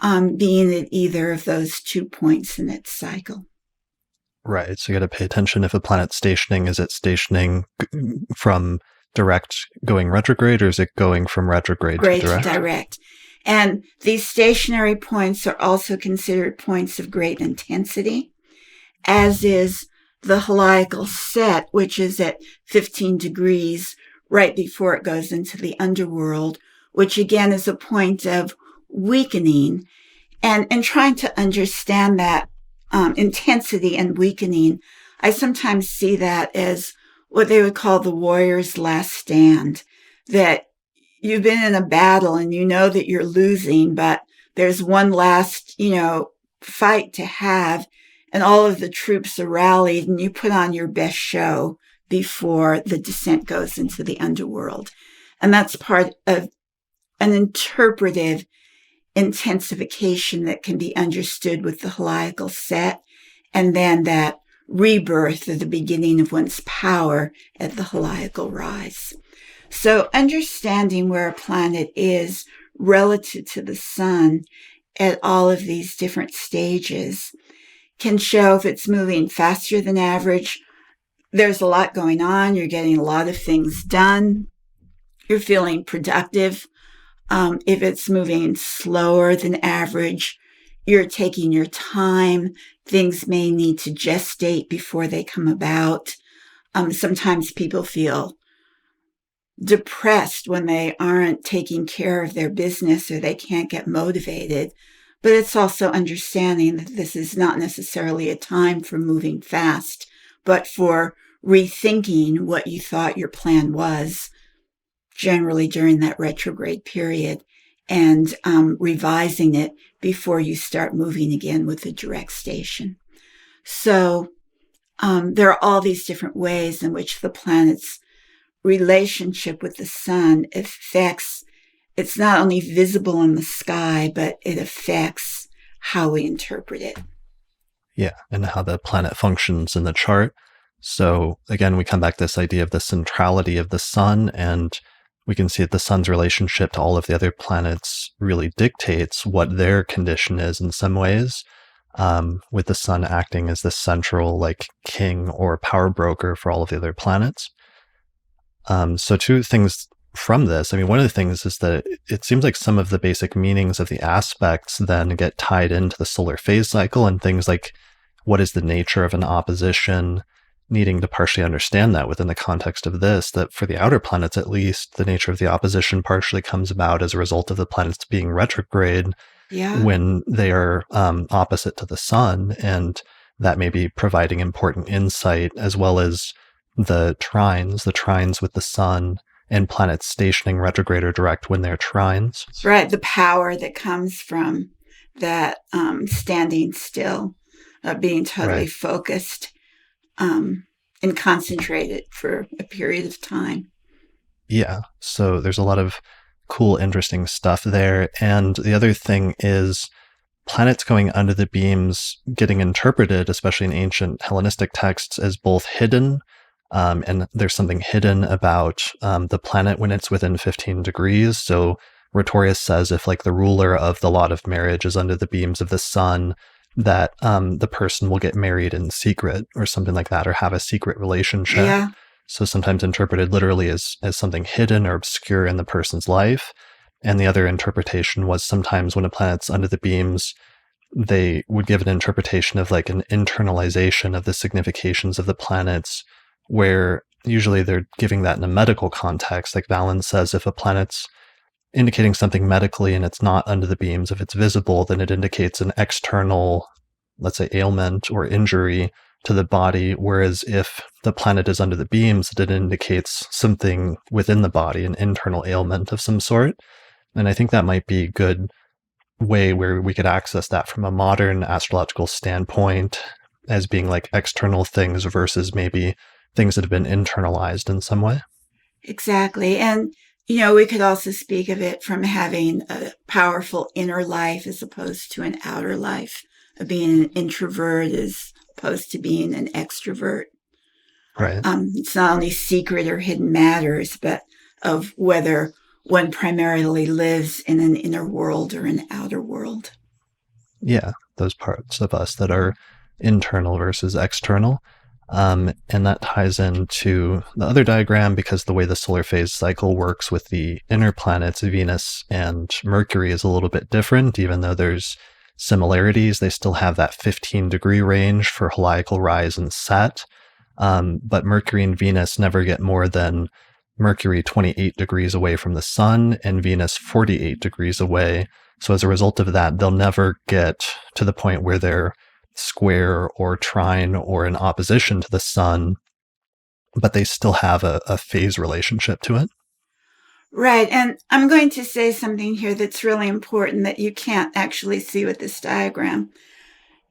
being at either of those 2 points in its cycle. Right. So you got to pay attention if a planet's stationing. Is it stationing from direct going retrograde, or is it going from retrograde to direct? And these stationary points are also considered points of great intensity, as is the heliacal set, which is at 15 degrees right before it goes into the underworld, which again is a point of weakening. And trying to understand that intensity and weakening, I sometimes see that as what they would call the warrior's last stand, that you've been in a battle and you know that you're losing, but there's one last, fight to have, and all of the troops are rallied and you put on your best show before the descent goes into the underworld. And that's part of an interpretive intensification that can be understood with the heliacal set, and then that rebirth of the beginning of one's power at the heliacal rise. So understanding where a planet is relative to the sun at all of these different stages can show if it's moving faster than average, there's a lot going on, you're getting a lot of things done, you're feeling productive. If it's moving slower than average, you're taking your time, things may need to gestate before they come about. Sometimes people feel depressed when they aren't taking care of their business or they can't get motivated. But it's also understanding that this is not necessarily a time for moving fast, but for rethinking what you thought your plan was, generally during that retrograde period, and revising it before you start moving again with the direct station. So there are all these different ways in which the planet's relationship with the sun affects, it's not only visible in the sky, but it affects how we interpret it. Yeah, and how the planet functions in the chart. So again, we come back to this idea of the centrality of the sun, and we can see that the sun's relationship to all of the other planets really dictates what their condition is in some ways, with the sun acting as the central king or power broker for all of the other planets. So two things from this. One of the things is that it seems like some of the basic meanings of the aspects then get tied into the solar phase cycle, and things like what is the nature of an opposition, needing to partially understand that within the context of this, that for the outer planets at least, the nature of the opposition partially comes about as a result of the planets being retrograde when they are opposite to the sun, and that may be providing important insight, as well as the trines with the sun and planets stationing retrograde or direct when they're trines. Right, the power that comes from that standing still, being totally focused and concentrated for a period of time. Yeah, so there's a lot of cool, interesting stuff there. And the other thing is planets going under the beams getting interpreted, especially in ancient Hellenistic texts, as both hidden, and there's something hidden about the planet when it's within 15 degrees. So Rhetorius says if like the ruler of the lot of marriage is under the beams of the sun, that the person will get married in secret or something like that, or have a secret relationship. Yeah. So sometimes interpreted literally as something hidden or obscure in the person's life. And the other interpretation was sometimes when a planet's under the beams, they would give an interpretation of like an internalization of the significations of the planets, where usually they're giving that in a medical context. Like Valens says, if a planet's indicating something medically and it's not under the beams, if it's visible, then it indicates an external, let's say, ailment or injury to the body. Whereas if the planet is under the beams, it indicates something within the body, an internal ailment of some sort. And I think that might be a good way where we could access that from a modern astrological standpoint as being like external things versus maybe things that have been internalized in some way. Exactly. And, you know, we could also speak of it from having a powerful inner life as opposed to an outer life, of being an introvert as opposed to being an extrovert. Right. It's not only secret or hidden matters, but of whether one primarily lives in an inner world or an outer world. Yeah, those parts of us that are internal versus external. And that ties into the other diagram, because the way the solar phase cycle works with the inner planets, Venus and Mercury, is a little bit different. Even though there's similarities, they still have that 15-degree range for heliacal rise and set. But Mercury and Venus never get more than Mercury 28 degrees away from the sun and Venus 48 degrees away. So as a result of that, they'll never get to the point where they're square or trine or in opposition to the sun, but they still have a phase relationship to it. Right. And I'm going to say something here that's really important that you can't actually see with this diagram.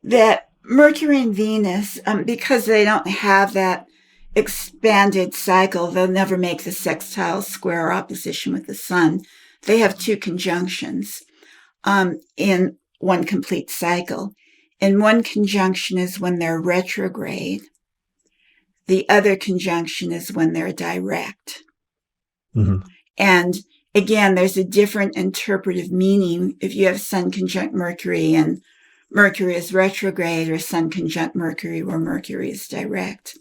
That Mercury and Venus, because they don't have that expanded cycle, they'll never make the sextile square opposition with the sun. They have two conjunctions in one complete cycle. And one conjunction is when they're retrograde. The other conjunction is when they're direct. Mm-hmm. And again, there's a different interpretive meaning if you have Sun conjunct Mercury and Mercury is retrograde, or Sun conjunct Mercury where Mercury is direct.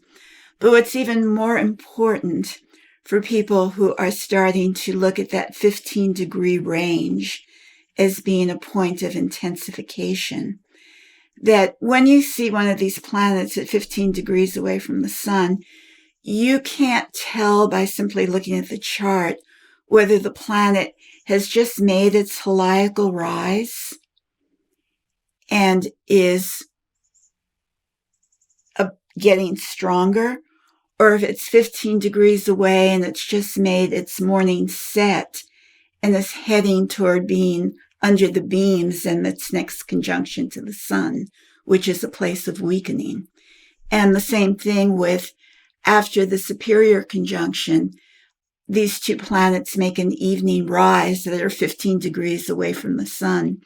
But what's even more important for people who are starting to look at that 15-degree range as being a point of intensification, that when you see one of these planets at 15 degrees away from the sun, you can't tell by simply looking at the chart whether the planet has just made its heliacal rise and is getting stronger, or if it's 15 degrees away and it's just made its morning set and is heading toward being under the beams and its next conjunction to the sun, which is a place of weakening. And the same thing with after the superior conjunction, these two planets make an evening rise that are 15 degrees away from the sun.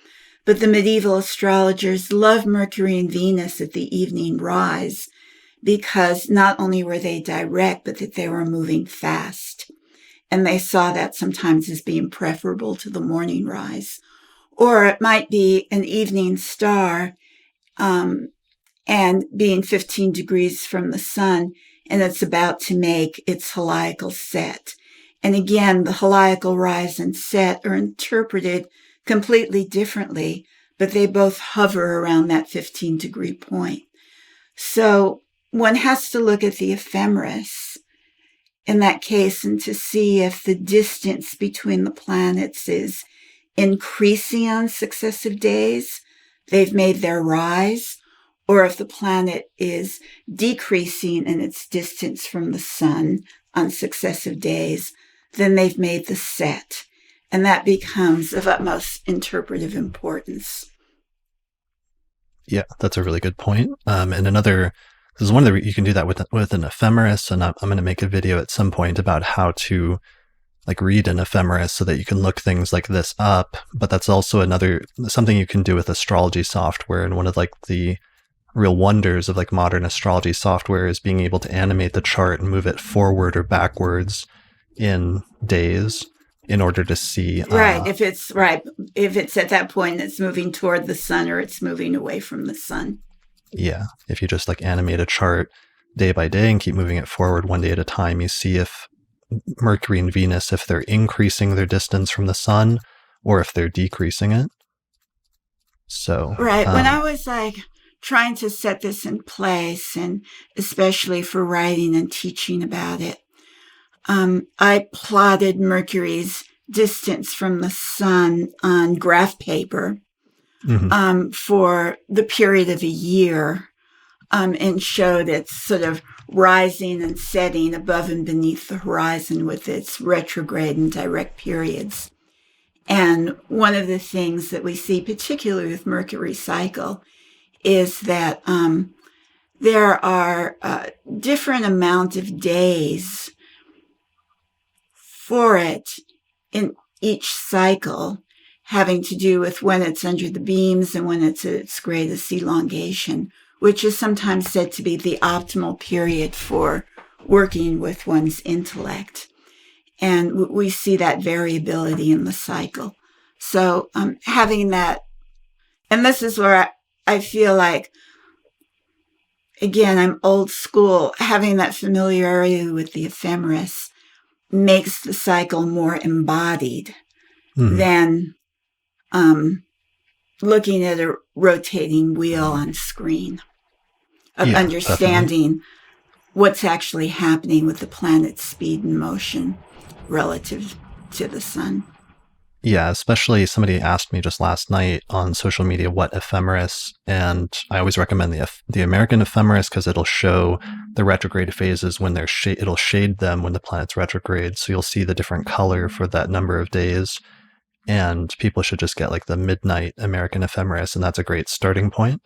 But the medieval astrologers loved Mercury and Venus at the evening rise because not only were they direct, but that they were moving fast. And they saw that sometimes as being preferable to the morning rise. Or it might be an evening star and being 15 degrees from the sun, and it's about to make its heliacal set. And again, the heliacal rise and set are interpreted completely differently, but they both hover around that 15-degree point. So one has to look at the ephemeris in that case and to see if the distance between the planets is increasing on successive days, they've made their rise, or if the planet is decreasing in its distance from the sun on successive days, then they've made the set. And that becomes of utmost interpretive importance. Yeah, that's a really good point. And this is one of the, you can do that with an ephemeris, and I'm going to make a video at some point about how to like read an ephemeris so that you can look things like this up. But that's also something you can do with astrology software. And one of like the real wonders of like modern astrology software is being able to animate the chart and move it forward or backwards in days in order to see. Right. If it's at that point, it's moving toward the sun or it's moving away from the sun. Yeah. If you just like animate a chart day by day and keep moving it forward one day at a time, you see if Mercury and Venus, if they're increasing their distance from the sun or if they're decreasing it. So, right. When I was like trying to set this in place, and especially for writing and teaching about it, I plotted Mercury's distance from the sun on graph paper for the period of a year, and showed its sort of rising and setting above and beneath the horizon with its retrograde and direct periods. And one of the things that we see, particularly with Mercury's cycle, is that there are different amount of days for it in each cycle, having to do with when it's under the beams and when it's at its greatest elongation, which is sometimes said to be the optimal period for working with one's intellect. And we see that variability in the cycle. So having that, and this is where I feel like, again, I'm old school, having that familiarity with the ephemeris makes the cycle more embodied than looking at a rotating wheel on screen, of understanding what's actually happening with the planet's speed and motion relative to the sun. Yeah, especially somebody asked me just last night on social media what ephemeris, and I always recommend the American ephemeris because it'll show the retrograde phases when it'll shade them when the planet's retrograde, so you'll see the different color for that number of days. And people should just get like the midnight American ephemeris, and that's a great starting point.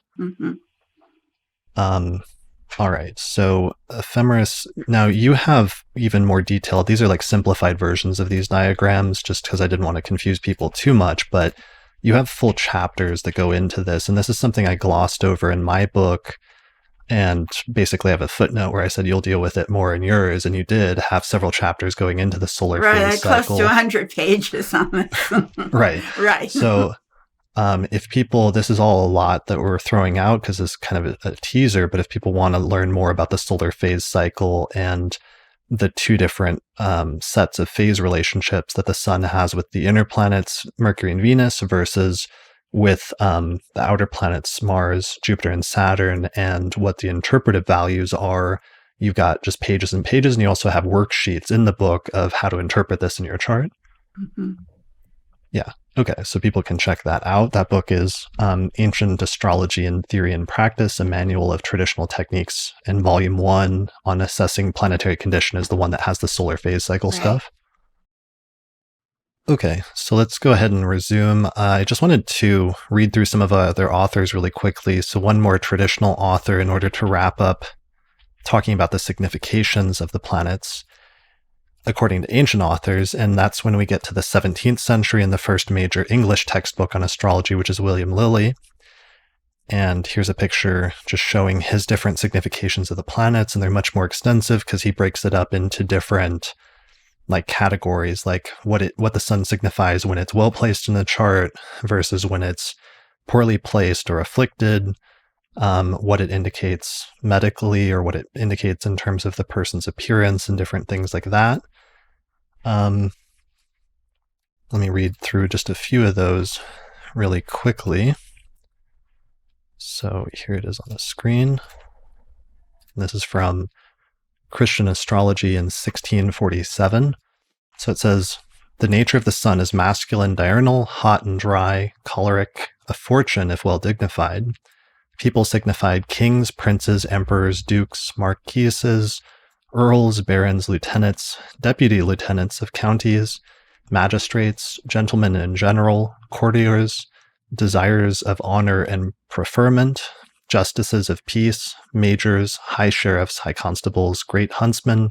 All right, so ephemeris, now you have even more detail. These are like simplified versions of these diagrams just because I didn't want to confuse people too much, but you have full chapters that go into this. And this is something I glossed over in my book, and basically I have a footnote where I said you'll deal with it more in yours, and you did have several chapters going into the solar phase cycle. Right, close to 100 pages on this. Right. So if people, this is all a lot that we're throwing out because it's kind of a teaser, but if people want to learn more about the solar phase cycle and the two different sets of phase relationships that the sun has with the inner planets, Mercury and Venus, versus with the outer planets, Mars, Jupiter, and Saturn, and what the interpretive values are, you've got just pages and pages, and you also have worksheets in the book of how to interpret this in your chart. Yeah. Okay, so people can check that out. That book is Ancient Astrology in Theory and Practice, a Manual of Traditional Techniques, and Volume 1 on Assessing Planetary Condition is the one that has the solar phase cycle stuff. Okay, so let's go ahead and resume. I just wanted to read through some of other authors really quickly. So one more traditional author in order to wrap up talking about the significations of the planets, according to ancient authors, and that's when we get to the 17th century and the first major English textbook on astrology, which is William Lilly. And here's a picture just showing his different significations of the planets, and they're much more extensive because he breaks it up into different like categories, like what the sun signifies when it's well placed in the chart versus when it's poorly placed or afflicted, what it indicates medically or what it indicates in terms of the person's appearance and different things like that. Let me read through just a few of those really quickly. So here it is on the screen. This is from Christian Astrology in 1647. So it says, the nature of the sun is masculine, diurnal, hot and dry, choleric, a fortune if well dignified. People signified kings, princes, emperors, dukes, marquises, earls, barons, lieutenants, deputy lieutenants of counties, magistrates, gentlemen in general, courtiers, desirers of honor and preferment, justices of peace, majors, high sheriffs, high constables, great huntsmen,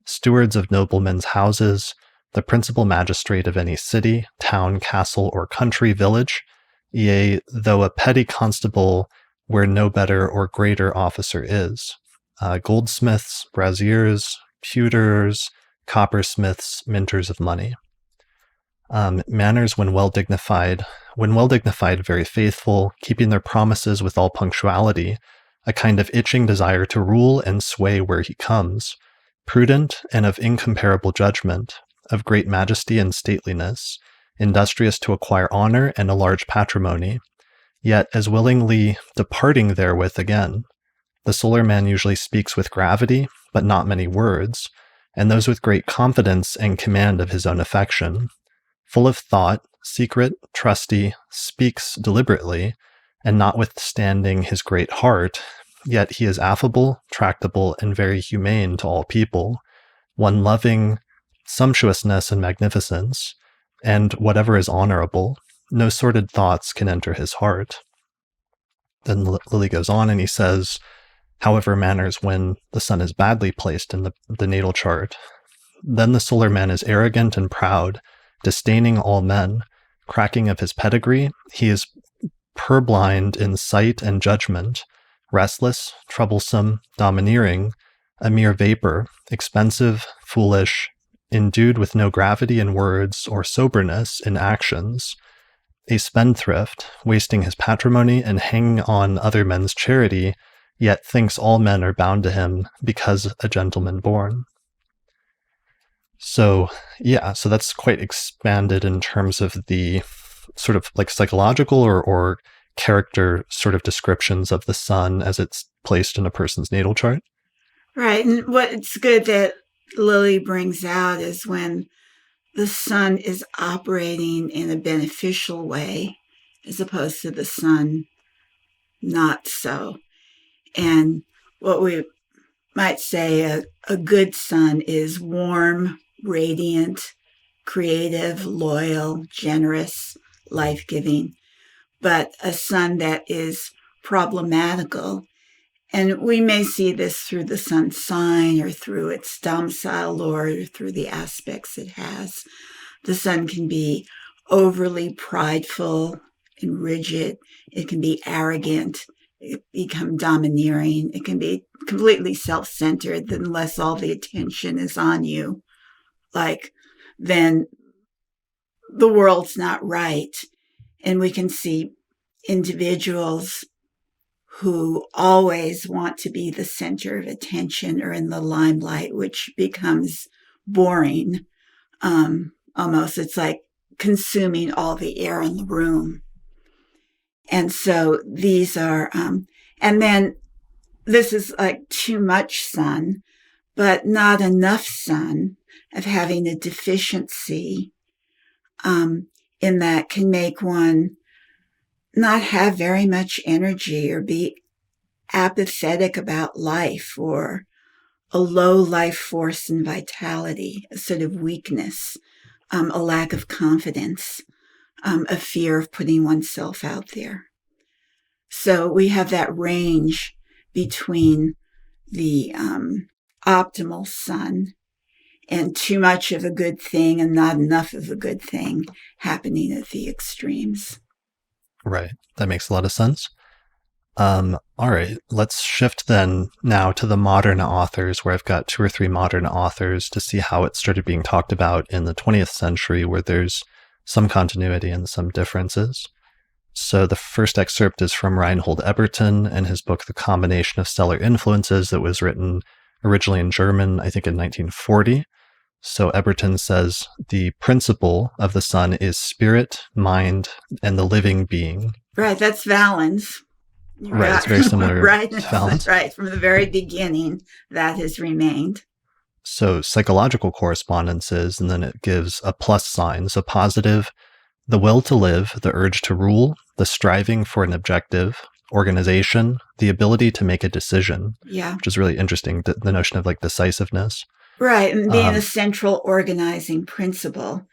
stewards of noblemen's houses, the principal magistrate of any city, town, castle, or country village, yea, though a petty constable where no better or greater officer is, goldsmiths, braziers, pewters, coppersmiths, minters of money. Manners when well dignified, very faithful, keeping their promises with all punctuality, a kind of itching desire to rule and sway where he comes, prudent and of incomparable judgment, of great majesty and stateliness, industrious to acquire honor and a large patrimony, yet as willingly departing therewith again. The solar man usually speaks with gravity, but not many words, and those with great confidence and command of his own affection. Full of thought, secret, trusty, speaks deliberately, and notwithstanding his great heart, yet he is affable, tractable, and very humane to all people, one loving sumptuousness and magnificence, and whatever is honorable, no sordid thoughts can enter his heart. Then Lilly goes on and he says, however, manners when the sun is badly placed in the natal chart. Then the solar man is arrogant and proud, disdaining all men, cracking of his pedigree. He is purblind in sight and judgment, restless, troublesome, domineering, a mere vapor, expensive, foolish, endued with no gravity in words or soberness in actions, a spendthrift, wasting his patrimony and hanging on other men's charity, yet thinks all men are bound to him because a gentleman born. So that's quite expanded in terms of the sort of like psychological or character sort of descriptions of the sun as it's placed in a person's natal chart. Right. And what's good that Lilly brings out is when the sun is operating in a beneficial way, as opposed to the sun not so. And what we might say a good sun is warm, radiant, creative, loyal, generous, life-giving. But a sun that is problematical, and we may see this through the sun sign or through its domicile or through the aspects it has. The sun can be overly prideful and rigid. It can be arrogant. It become domineering. It can be completely self-centered unless all the attention is on you. Like, then the world's not right. And we can see individuals who always want to be the center of attention or in the limelight, which becomes boring. Almost, it's like consuming all the air in the room. And so these are, and then this is like too much sun, but not enough sun, of having a deficiency in that can make one not have very much energy or be apathetic about life, or a low life force and vitality, a sort of weakness, a lack of confidence, a fear of putting oneself out there. So we have that range between the optimal sun and too much of a good thing and not enough of a good thing happening at the extremes. Right. That makes a lot of sense. All right. Let's shift then now to the modern authors, where I've got 2 or 3 modern authors to see how it started being talked about in the 20th century, where there's some continuity and some differences. So the first excerpt is from Reinhold Ebertin and his book, The Combination of Stellar Influences, that was written originally in German, I think in 1940. So Ebertin says, the principle of the sun is spirit, mind, and the living being. Right, that's Valens. Right. It's very similar right, to Valens. right. From the very beginning, that has remained. So psychological correspondences, and then it gives a plus sign. So positive, the will to live, the urge to rule, the striving for an objective, organization, the ability to make a decision. Yeah. Which is really interesting, the notion of like decisiveness. Right. And being a central organizing principle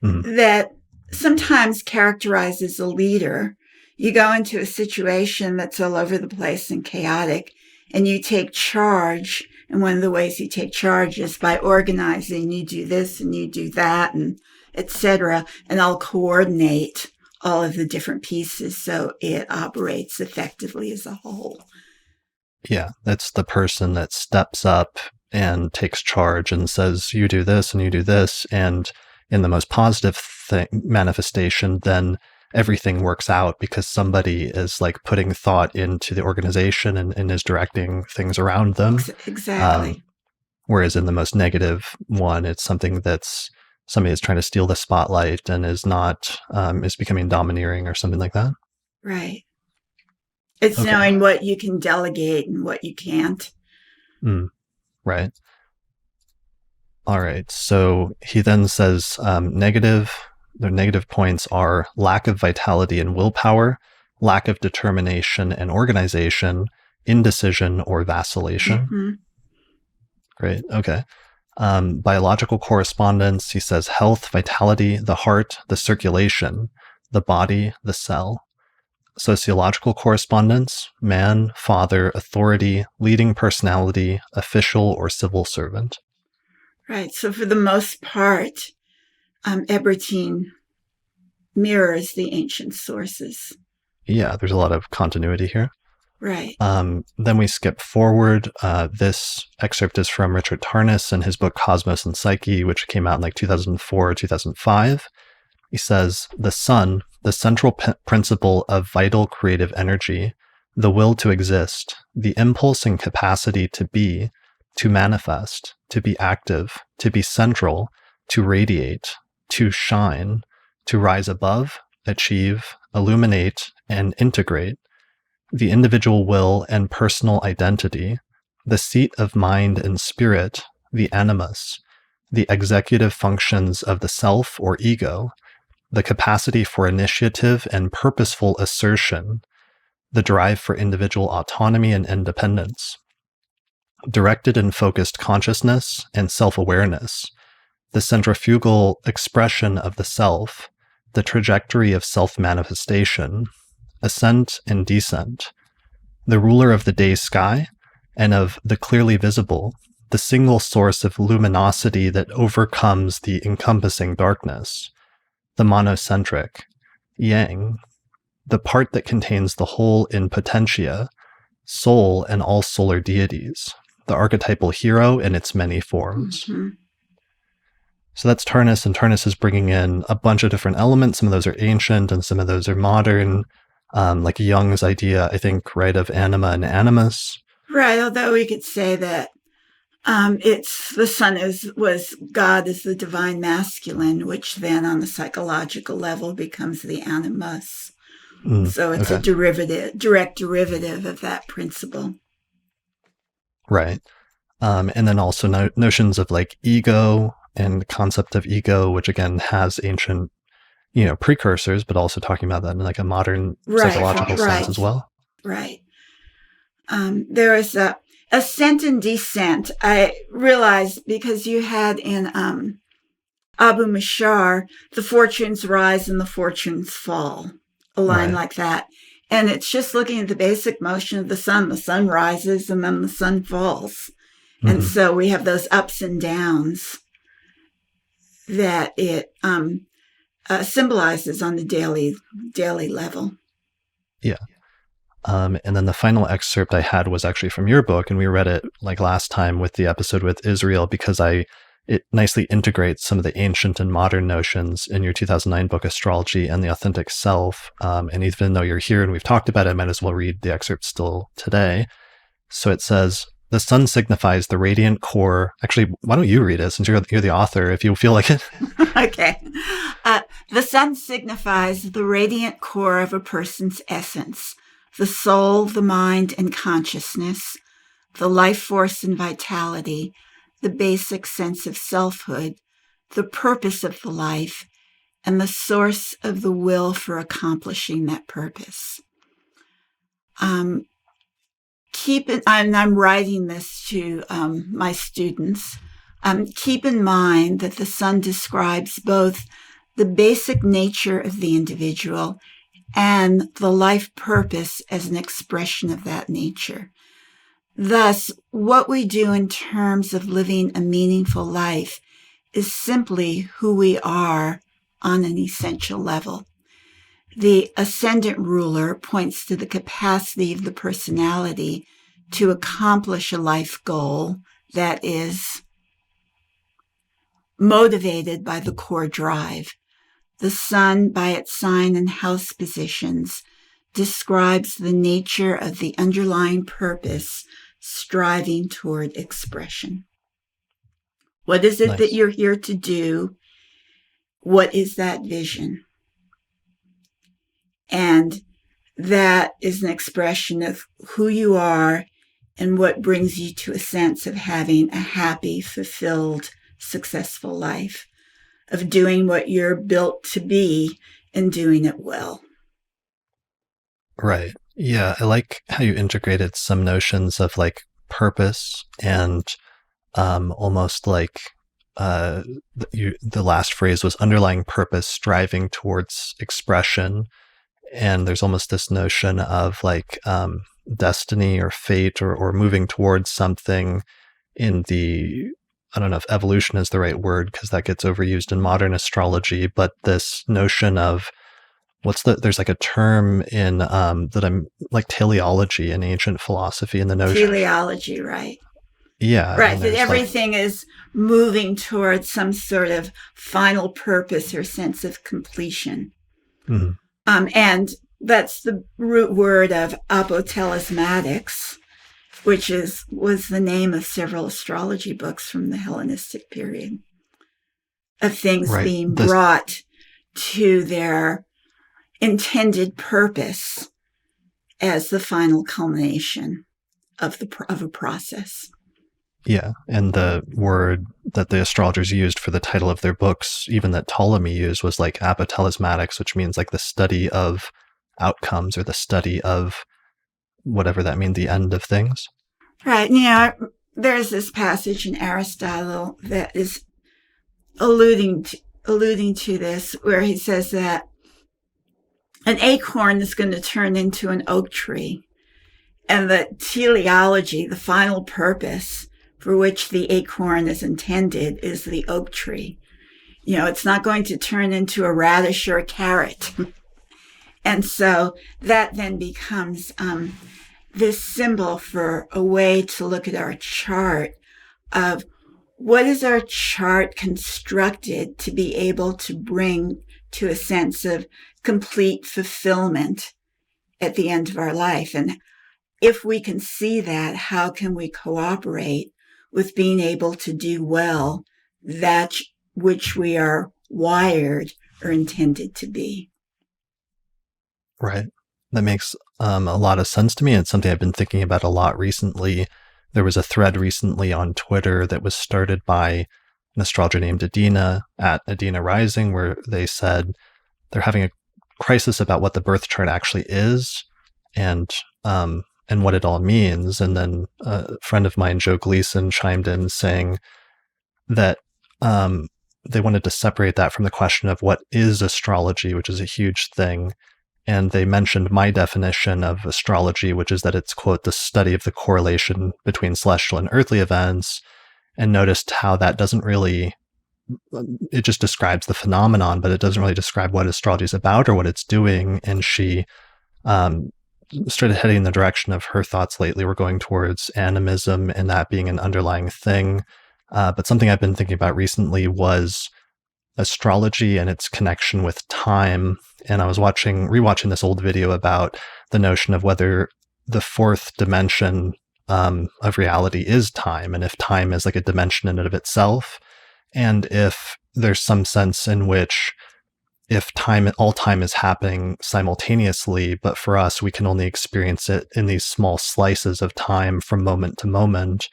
Mm-hmm. that sometimes characterizes a leader. You go into a situation that's all over the place and chaotic, and you take charge. And one of the ways you take charge is by organizing. You do this and you do that, and etc. And I'll coordinate all of the different pieces so it operates effectively as a whole. Yeah, that's the person that steps up and takes charge and says, you do this and you do this. And in the most positive manifestation, then everything works out because somebody is like putting thought into the organization and is directing things around them. Exactly. Whereas in the most negative one, it's something that's somebody is trying to steal the spotlight and is not, is becoming domineering or something like that. Right. It's knowing what you can delegate and what you can't. Right. All right. So he then says the negative points are lack of vitality and willpower, lack of determination and organization, indecision or vacillation. Mm-hmm. Great. Okay. Biological correspondence, he says health, vitality, the heart, the circulation, the body, the cell. Sociological correspondence, man, father, authority, leading personality, official or civil servant. Right. So for the most part, Ebertin mirrors the ancient sources. Yeah, there's a lot of continuity here. Right. Then we skip forward. This excerpt is from Richard Tarnas in his book Cosmos and Psyche, which came out in like 2004 or 2005. He says, the sun, the central principle of vital creative energy, the will to exist, the impulse and capacity to be, to manifest, to be active, to be central, to radiate, to shine, to rise above, achieve, illuminate, and integrate, the individual will and personal identity, the seat of mind and spirit, the animus, the executive functions of the self or ego, the capacity for initiative and purposeful assertion, the drive for individual autonomy and independence, directed and focused consciousness and self-awareness, the centrifugal expression of the self, the trajectory of self-manifestation, ascent and descent, the ruler of the day sky and of the clearly visible, the single source of luminosity that overcomes the encompassing darkness, the monocentric, yang, the part that contains the whole in potentia, soul and all solar deities, the archetypal hero in its many forms. Mm-hmm. So that's Tarnas, and Tarnas is bringing in a bunch of different elements. Some of those are ancient and some of those are modern, like Jung's idea, I think, right, of anima and animus. Right, although we could say that it's the sun was God is the divine masculine, which then on the psychological level becomes the animus. So it's a direct derivative of that principle. Right. And then also notions of like ego and concept of ego, which again has ancient, precursors, but also talking about that in like a modern psychological sense as well. Right. There is a ascent and descent. I realized because you had in Abu Mashar, the fortunes rise and the fortunes fall, a line like that. And it's just looking at the basic motion of the sun. The sun rises and then the sun falls. Mm-hmm. And so we have those ups and downs that it symbolizes on the daily level. Yeah. And then the final excerpt I had was actually from your book, and we read it like last time with the episode with Israel because it nicely integrates some of the ancient and modern notions in your 2009 book, Astrology and the Authentic Self. And even though you're here and we've talked about it, I might as well read the excerpt still today. So it says, the sun signifies the radiant core. Actually, why don't you read it since you're the author, if you feel like it? Okay. The sun signifies the radiant core of a person's essence, the soul, the mind, and consciousness, the life force and vitality, the basic sense of selfhood, the purpose of the life, and the source of the will for accomplishing that purpose. I'm writing this to my students. Keep in mind that the sun describes both the basic nature of the individual and the life purpose as an expression of that nature. Thus, what we do in terms of living a meaningful life is simply who we are on an essential level. The ascendant ruler points to the capacity of the personality to accomplish a life goal that is motivated by the core drive. The sun, by its sign and house positions, describes the nature of the underlying purpose striving toward expression. What is it that you're here to do? What is that vision? And that is an expression of who you are and what brings you to a sense of having a happy, fulfilled, successful life, of doing what you're built to be and doing it well. Right. Yeah, I like how you integrated some notions of like purpose and almost like the last phrase was underlying purpose, striving towards expression. And there's almost this notion of like destiny or fate or moving towards something in the, I don't know if evolution is the right word because that gets overused in modern astrology, but this notion of there's like a term in that I'm like teleology in ancient philosophy, and the notion teleology, right? Yeah. Right. That everything is moving towards some sort of final purpose or sense of completion. Mm-hmm. And that's the root word of apotelesmatics, which was the name of several astrology books from the Hellenistic period, of things being brought to their intended purpose as the final culmination of a process. Yeah, and the word that the astrologers used for the title of their books, even that Ptolemy used, was like apotelesmatics, which means like the study of outcomes or the study of whatever that means, the end of things. Right. You know, there's this passage in Aristotle that is alluding to this, where he says that an acorn is going to turn into an oak tree, and the teleology, the final purpose for which the acorn is intended, is the oak tree. You know, it's not going to turn into a radish or a carrot. And so that then becomes this symbol for a way to look at our chart of what is our chart constructed to be able to bring to a sense of complete fulfillment at the end of our life. And if we can see that, how can we cooperate with being able to do well that which we are wired or intended to be? Right. That makes a lot of sense to me. It's something I've been thinking about a lot recently. There was a thread recently on Twitter that was started by an astrologer named Adina at Adina Rising, where they said they're having a crisis about what the birth chart actually is and what it all means. And then a friend of mine, Joe Gleason, chimed in saying that they wanted to separate that from the question of what is astrology, which is a huge thing. And they mentioned my definition of astrology, which is that it's, quote, the study of the correlation between celestial and earthly events, and noticed how that doesn't really, it just describes the phenomenon, but it doesn't really describe what astrology is about or what it's doing. And she started heading in the direction of her thoughts lately were going towards animism and that being an underlying thing. But something I've been thinking about recently was astrology and its connection with time. And I was rewatching this old video about the notion of whether the fourth dimension of reality is time, and if time is like a dimension in and of itself, and if there's some sense in which if all time is happening simultaneously, but for us, we can only experience it in these small slices of time from moment to moment,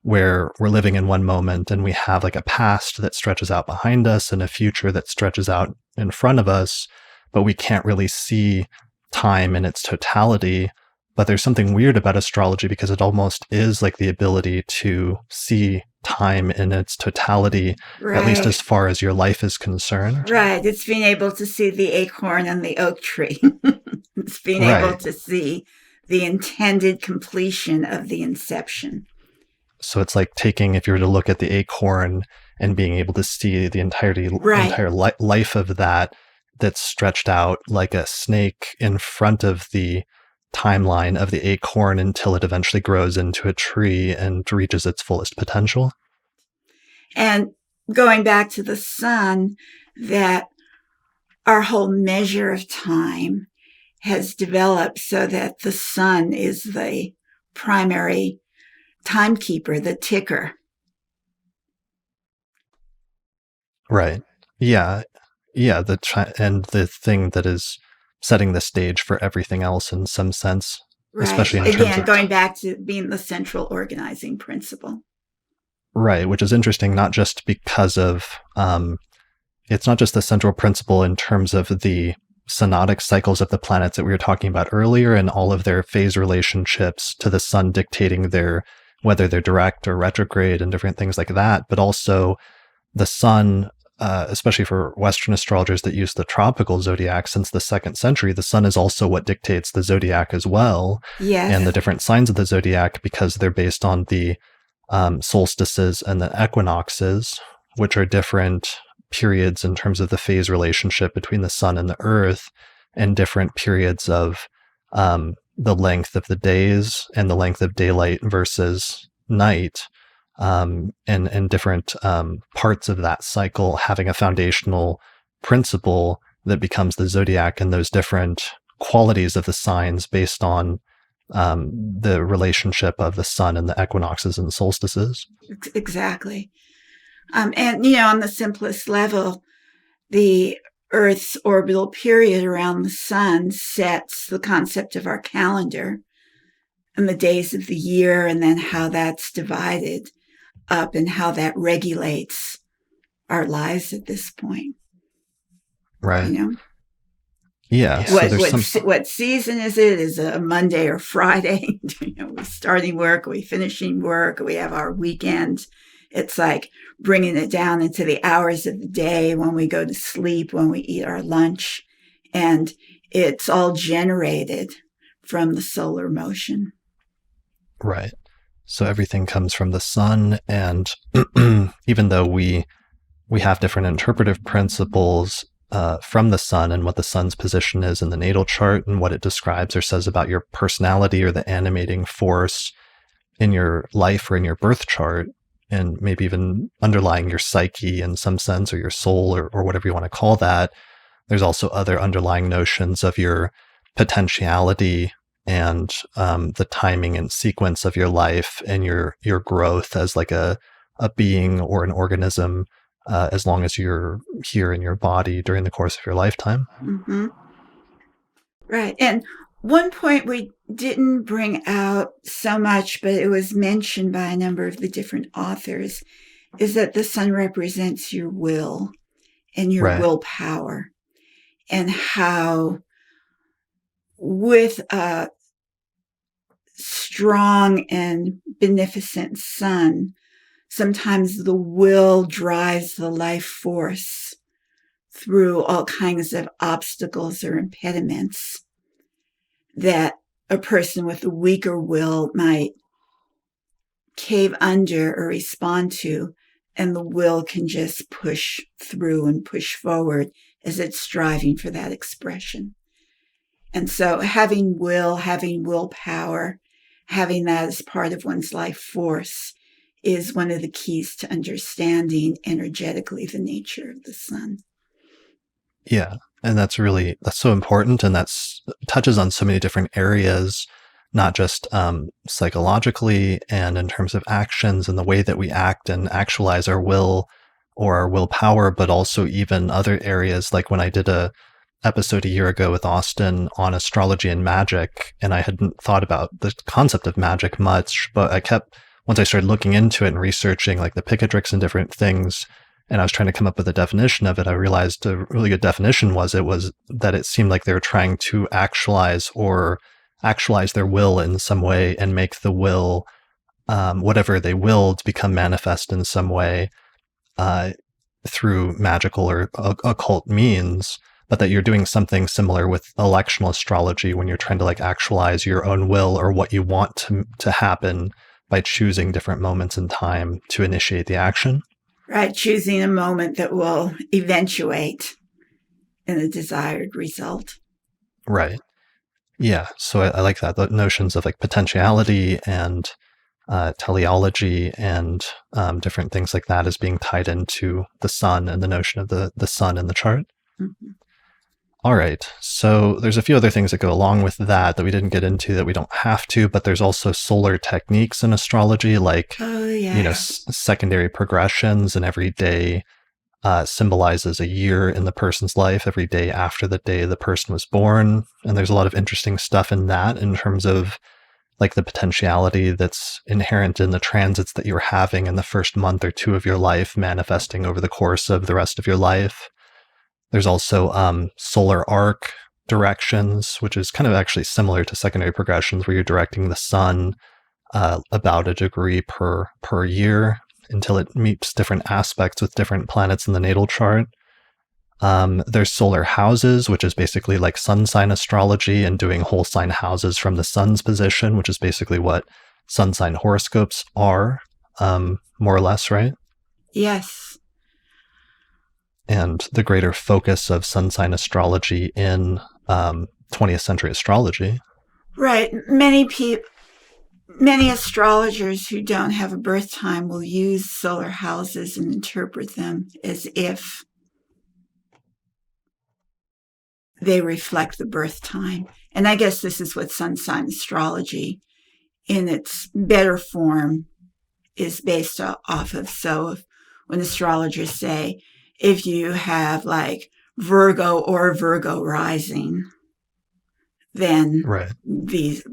where we're living in one moment and we have like a past that stretches out behind us and a future that stretches out in front of us, but we can't really see time in its totality. But there's something weird about astrology because it almost is like the ability to see time in its totality, Right. at least as far as your life is concerned. Right. It's being able to see the acorn and the oak tree. It's being able to see the intended completion of the inception. So it's like if you were to look at the acorn and being able to see the entire life of that's stretched out like a snake in front of the timeline of the acorn until it eventually grows into a tree and reaches its fullest potential. And going back to the sun, that our whole measure of time has developed so that the sun is the primary timekeeper, the ticker. Right. Yeah. Yeah. And the thing that is setting the stage for everything else in some sense, especially in terms of going back to being the central organizing principle. Right, which is interesting, not just because of it's not just the central principle in terms of the synodic cycles of the planets that we were talking about earlier and all of their phase relationships to the sun dictating whether they're direct or retrograde and different things like that, but also the sun, especially for Western astrologers that use the tropical zodiac since the 2nd century, the sun is also what dictates the zodiac as well. Yes. And the different signs of the zodiac, because they're based on the solstices and the equinoxes, which are different periods in terms of the phase relationship between the sun and the earth, and different periods of the length of the days and the length of daylight versus night. And different parts of that cycle having a foundational principle that becomes the zodiac, and those different qualities of the signs based on the relationship of the sun and the equinoxes and the solstices. Exactly. And, on the simplest level, the Earth's orbital period around the sun sets the concept of our calendar and the days of the year, and then how that's divided up and how that regulates our lives at this point. Right. You know? Yeah. What season is it? Is it a Monday or Friday? Are we starting work? Are we finishing work? Are we have our weekend? It's like bringing it down into the hours of the day, when we go to sleep, when we eat our lunch. And it's all generated from the solar motion. Right. So everything comes from the sun, and even though we have different interpretive principles from the sun and what the sun's position is in the natal chart and what it describes or says about your personality or the animating force in your life or in your birth chart, and maybe even underlying your psyche in some sense, or your soul, or whatever you want to call that, there's also other underlying notions of your potentiality and the timing and sequence of your life and your growth as like a being or an organism, as long as you're here in your body during the course of your lifetime. Mm-hmm. Right. And one point we didn't bring out so much, but it was mentioned by a number of the different authors, is that the sun represents your will and your willpower, and how with a strong and beneficent sun, sometimes the will drives the life force through all kinds of obstacles or impediments that a person with a weaker will might cave under or respond to, and the will can just push through and push forward as it's striving for that expression. And so having will, having willpower, having that as part of one's life force is one of the keys to understanding energetically the nature of the sun. Yeah. And that's so important. And touches on so many different areas, not just psychologically and in terms of actions and the way that we act and actualize our will, or our willpower, but also even other areas. Like when I did a episode a year ago with Austin on astrology and magic, and I hadn't thought about the concept of magic much, but once I started looking into it and researching like the Picatrix and different things, and I was trying to come up with a definition of it, I realized a really good definition was that it seemed like they were trying to actualize their will in some way and make the will, whatever they willed, become manifest in some way through magical or occult means. But that you're doing something similar with electional astrology when you're trying to like actualize your own will or what you want to happen by choosing different moments in time to initiate the action. Right, choosing a moment that will eventuate in a desired result. Right. Yeah. So I like that. The notions of like potentiality and teleology and different things like that is being tied into the sun and the notion of the sun in the chart. Mm-hmm. All right. So there's a few other things that go along with that we didn't get into that we don't have to, but there's also solar techniques in astrology, like, secondary progressions, and every day symbolizes a year in the person's life, every day after the day the person was born. And there's a lot of interesting stuff in that in terms of like the potentiality that's inherent in the transits that you're having in the first month or two of your life, manifesting over the course of the rest of your life. There's also solar arc directions, which is kind of actually similar to secondary progressions, where you're directing the sun about a degree per year until it meets different aspects with different planets in the natal chart. There's solar houses, which is basically like sun sign astrology and doing whole sign houses from the sun's position, which is basically what sun sign horoscopes are, more or less, right? Yes. And the greater focus of sun sign astrology in 20th century astrology. Right. Many astrologers who don't have a birth time will use solar houses and interpret them as if they reflect the birth time. And I guess this is what sun sign astrology in its better form is based off of. So when astrologers say, if you have like Virgo or Virgo rising, then right. these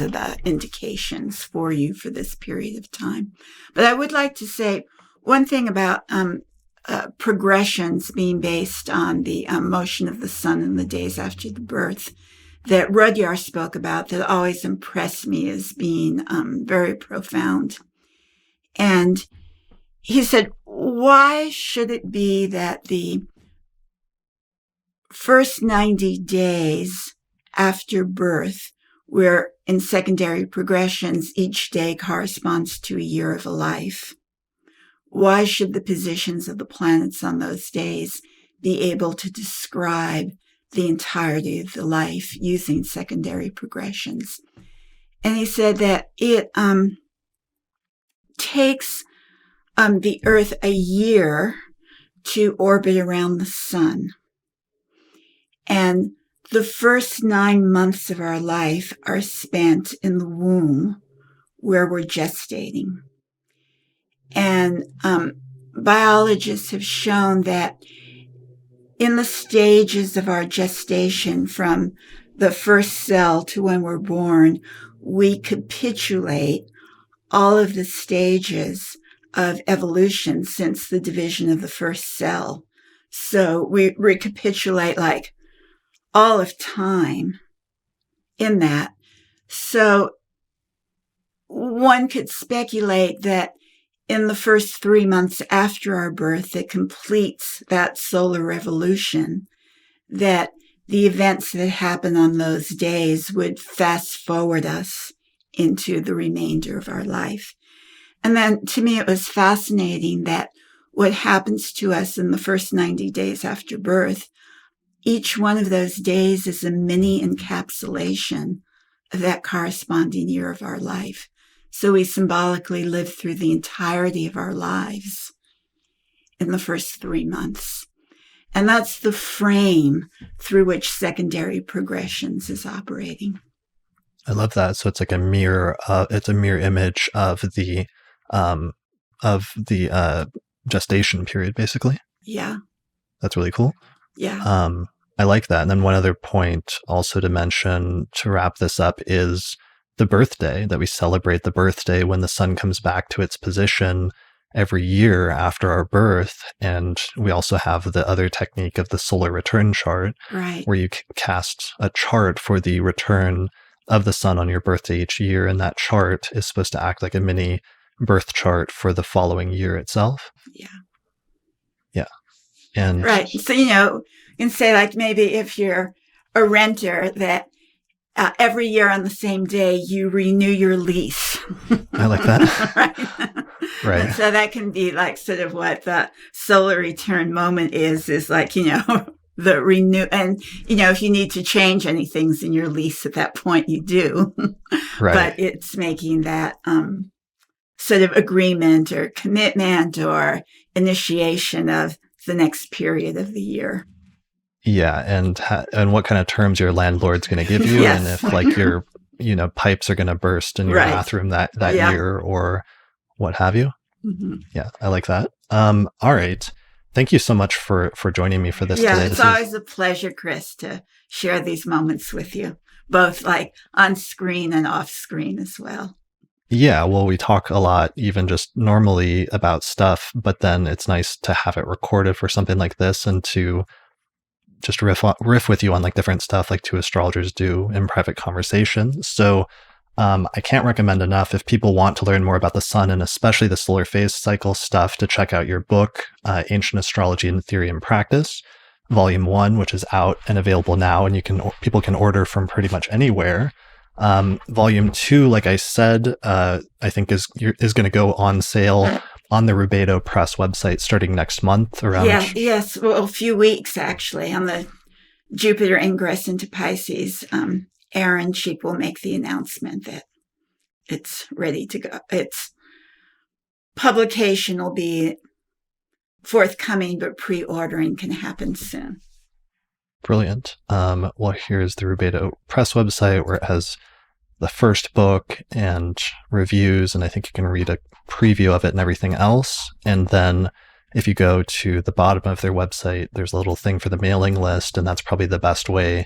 are the indications for you for this period of time. But I would like to say one thing about progressions being based on the motion of the sun in the days after the birth that Rudyard spoke about that always impressed me as being very profound. And he said, why should it be that the first 90 days after birth, where in secondary progressions, each day corresponds to a year of a life, why should the positions of the planets on those days be able to describe the entirety of the life using secondary progressions? And he said that it takes the Earth a year to orbit around the sun. And the first 9 months of our life are spent in the womb where we're gestating. And biologists have shown that in the stages of our gestation, from the first cell to when we're born, we capitulate all of the stages of evolution since the division of the first cell. So we recapitulate like all of time in that. So one could speculate that in the first 3 months after our birth, it completes that solar revolution, that the events that happen on those days would fast forward us into the remainder of our life. And then to me, it was fascinating that what happens to us in the first 90 days after birth, each one of those days is a mini encapsulation of that corresponding year of our life. So we symbolically live through the entirety of our lives in the first 3 months. And that's the frame through which secondary progressions is operating. I love that. So it's like a mirror. It's a mirror image of the gestation period, basically. Yeah. That's really cool. Yeah. I like that. And then one other point also to mention to wrap this up is the birthday, that we celebrate the birthday when the sun comes back to its position every year after our birth. And we also have the other technique of the solar return chart, Right. where you cast a chart for the return of the sun on your birthday each year. And that chart is supposed to act like a mini birth chart for the following year itself. Yeah. Yeah. And right. So, you can say, like, maybe if you're a renter, that every year on the same day, you renew your lease. I like that. Right. So that can be like sort of what the solar return moment is like, the renew. And, if you need to change any things in your lease at that point, you do. Right. But it's making that sort of agreement or commitment or initiation of the next period of the year. Yeah, and what kind of terms your landlord's going to give you, yes. And if like your pipes are going to burst in your bathroom that year or what have you. Mm-hmm. Yeah, I like that. All right, thank you so much for joining me for this today. Yeah, it's always a pleasure, Chris, to share these moments with you, both like on screen and off screen as well. Yeah, well, we talk a lot, even just normally about stuff, but then it's nice to have it recorded for something like this and to just riff with you on like different stuff like two astrologers do in private conversations. So I can't recommend enough if people want to learn more about the sun and especially the solar phase cycle stuff to check out your book, Ancient Astrology in Theory and Practice, Volume 1, which is out and available now, and people can order from pretty much anywhere. Volume 2, like I said, I think is going to go on sale on the Rubedo Press website starting next month around. Yes, well, a few weeks actually on the Jupiter ingress into Pisces. Aaron Sheep will make the announcement that it's ready to go. Its publication will be forthcoming, but pre-ordering can happen soon. Brilliant. Well, here's the Rubedo Press website where it has the first book and reviews, and I think you can read a preview of it and everything else. And then if you go to the bottom of their website, there's a little thing for the mailing list, and that's probably the best way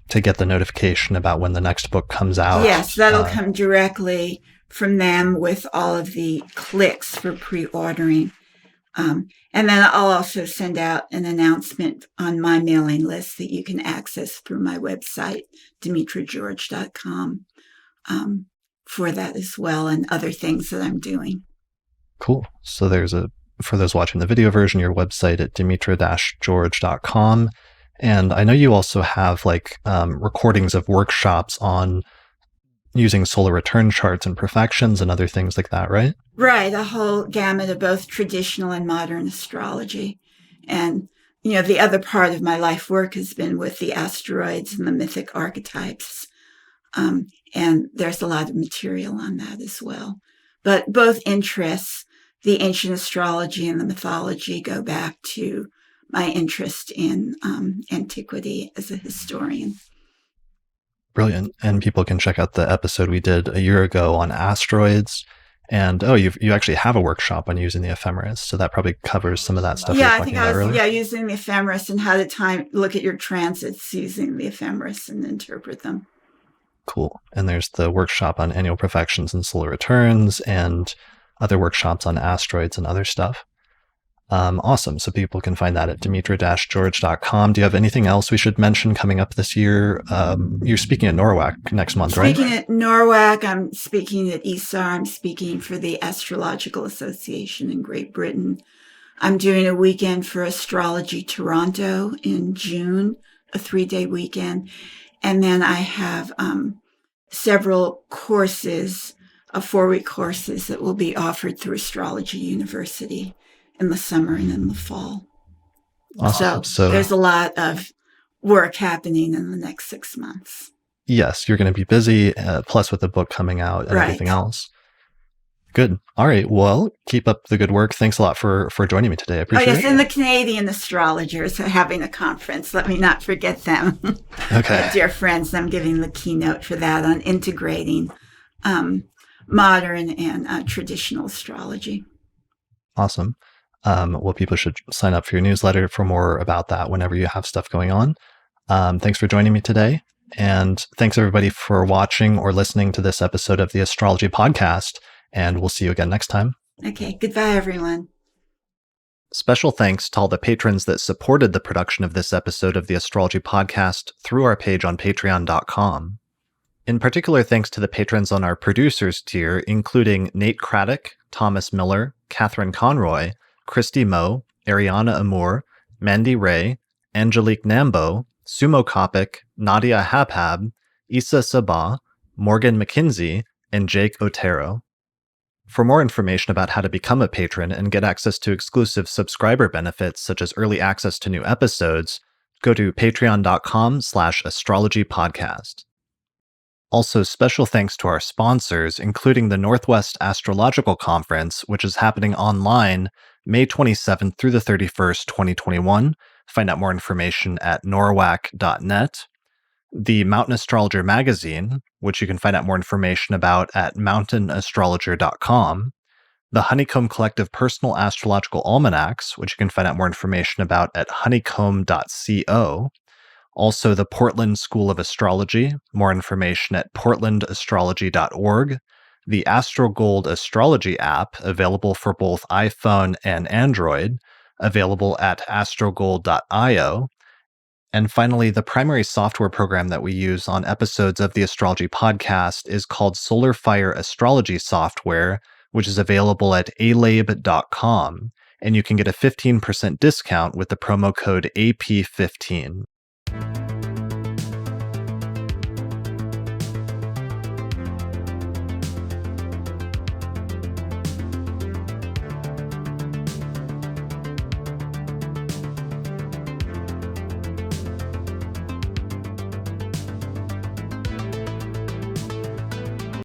to get the notification about when the next book comes out. Yes, that'll come directly from them with all of the clicks for pre-ordering. And then I'll also send out an announcement on my mailing list that you can access through my website, demetrageorge.com, for that as well, and other things that I'm doing. Cool. So for those watching the video version, your website at demetra-george.com. And I know you also have like recordings of workshops on using solar return charts and perfections and other things like that, right? Right. A whole gamut of both traditional and modern astrology. And, the other part of my life work has been with the asteroids and the mythic archetypes. And there's a lot of material on that as well. But both interests, the ancient astrology and the mythology, go back to my interest in antiquity as a historian. Brilliant. And people can check out the episode we did a year ago on asteroids. And you actually have a workshop on using the ephemeris, so that probably covers some of that stuff. Yeah, I think I was using the ephemeris and how to look at your transits using the ephemeris and interpret them. Cool. And there's the workshop on annual perfections and solar returns, and other workshops on asteroids and other stuff. Awesome. So people can find that at demetra-george.com. Do you have anything else we should mention coming up this year? You're speaking at NORWAC next month, right? Speaking at NORWAC, I'm speaking at ESAR. I'm speaking for the Astrological Association in Great Britain. I'm doing a weekend for Astrology Toronto in June, a 3-day weekend. And then I have several courses, 4-week courses that will be offered through Astrology University in the summer and in the fall. Awesome. So there's a lot of work happening in the next 6 months. Yes, you're going to be busy, plus with the book coming out and everything else. Good. All right. Well, keep up the good work. Thanks a lot for joining me today. I appreciate it. And the Canadian astrologers are having a conference. Let me not forget them. Okay. Dear friends, I'm giving the keynote for that on integrating modern and traditional astrology. Awesome. Well, people should sign up for your newsletter for more about that whenever you have stuff going on. Thanks for joining me today. And thanks everybody for watching or listening to this episode of the Astrology Podcast. And we'll see you again next time. Okay, goodbye, everyone. Special thanks to all the patrons that supported the production of this episode of the Astrology Podcast through our page on patreon.com. In particular, thanks to the patrons on our producers tier, including Nate Craddock, Thomas Miller, Catherine Conroy, Christy Moe, Ariana Amour, Mandy Ray, Angelique Nambo, Sumo Kopic, Nadia Habhab, Issa Sabah, Morgan McKinsey, and Jake Otero. For more information about how to become a patron and get access to exclusive subscriber benefits such as early access to new episodes, go to patreon.com/astrologypodcast. Also, special thanks to our sponsors, including the Northwest Astrological Conference, which is happening online May 27th through the 31st, 2021. Find out more information at norwac.net. The Mountain Astrologer magazine, which you can find out more information about at mountainastrologer.com. The Honeycomb Collective Personal Astrological Almanacs, which you can find out more information about at honeycomb.co. Also, the Portland School of Astrology, more information at portlandastrology.org. The AstroGold Astrology app, available for both iPhone and Android, available at astrogold.io. And finally, the primary software program that we use on episodes of the Astrology Podcast is called Solar Fire Astrology Software, which is available at alabe.com, and you can get a 15% discount with the promo code AP15.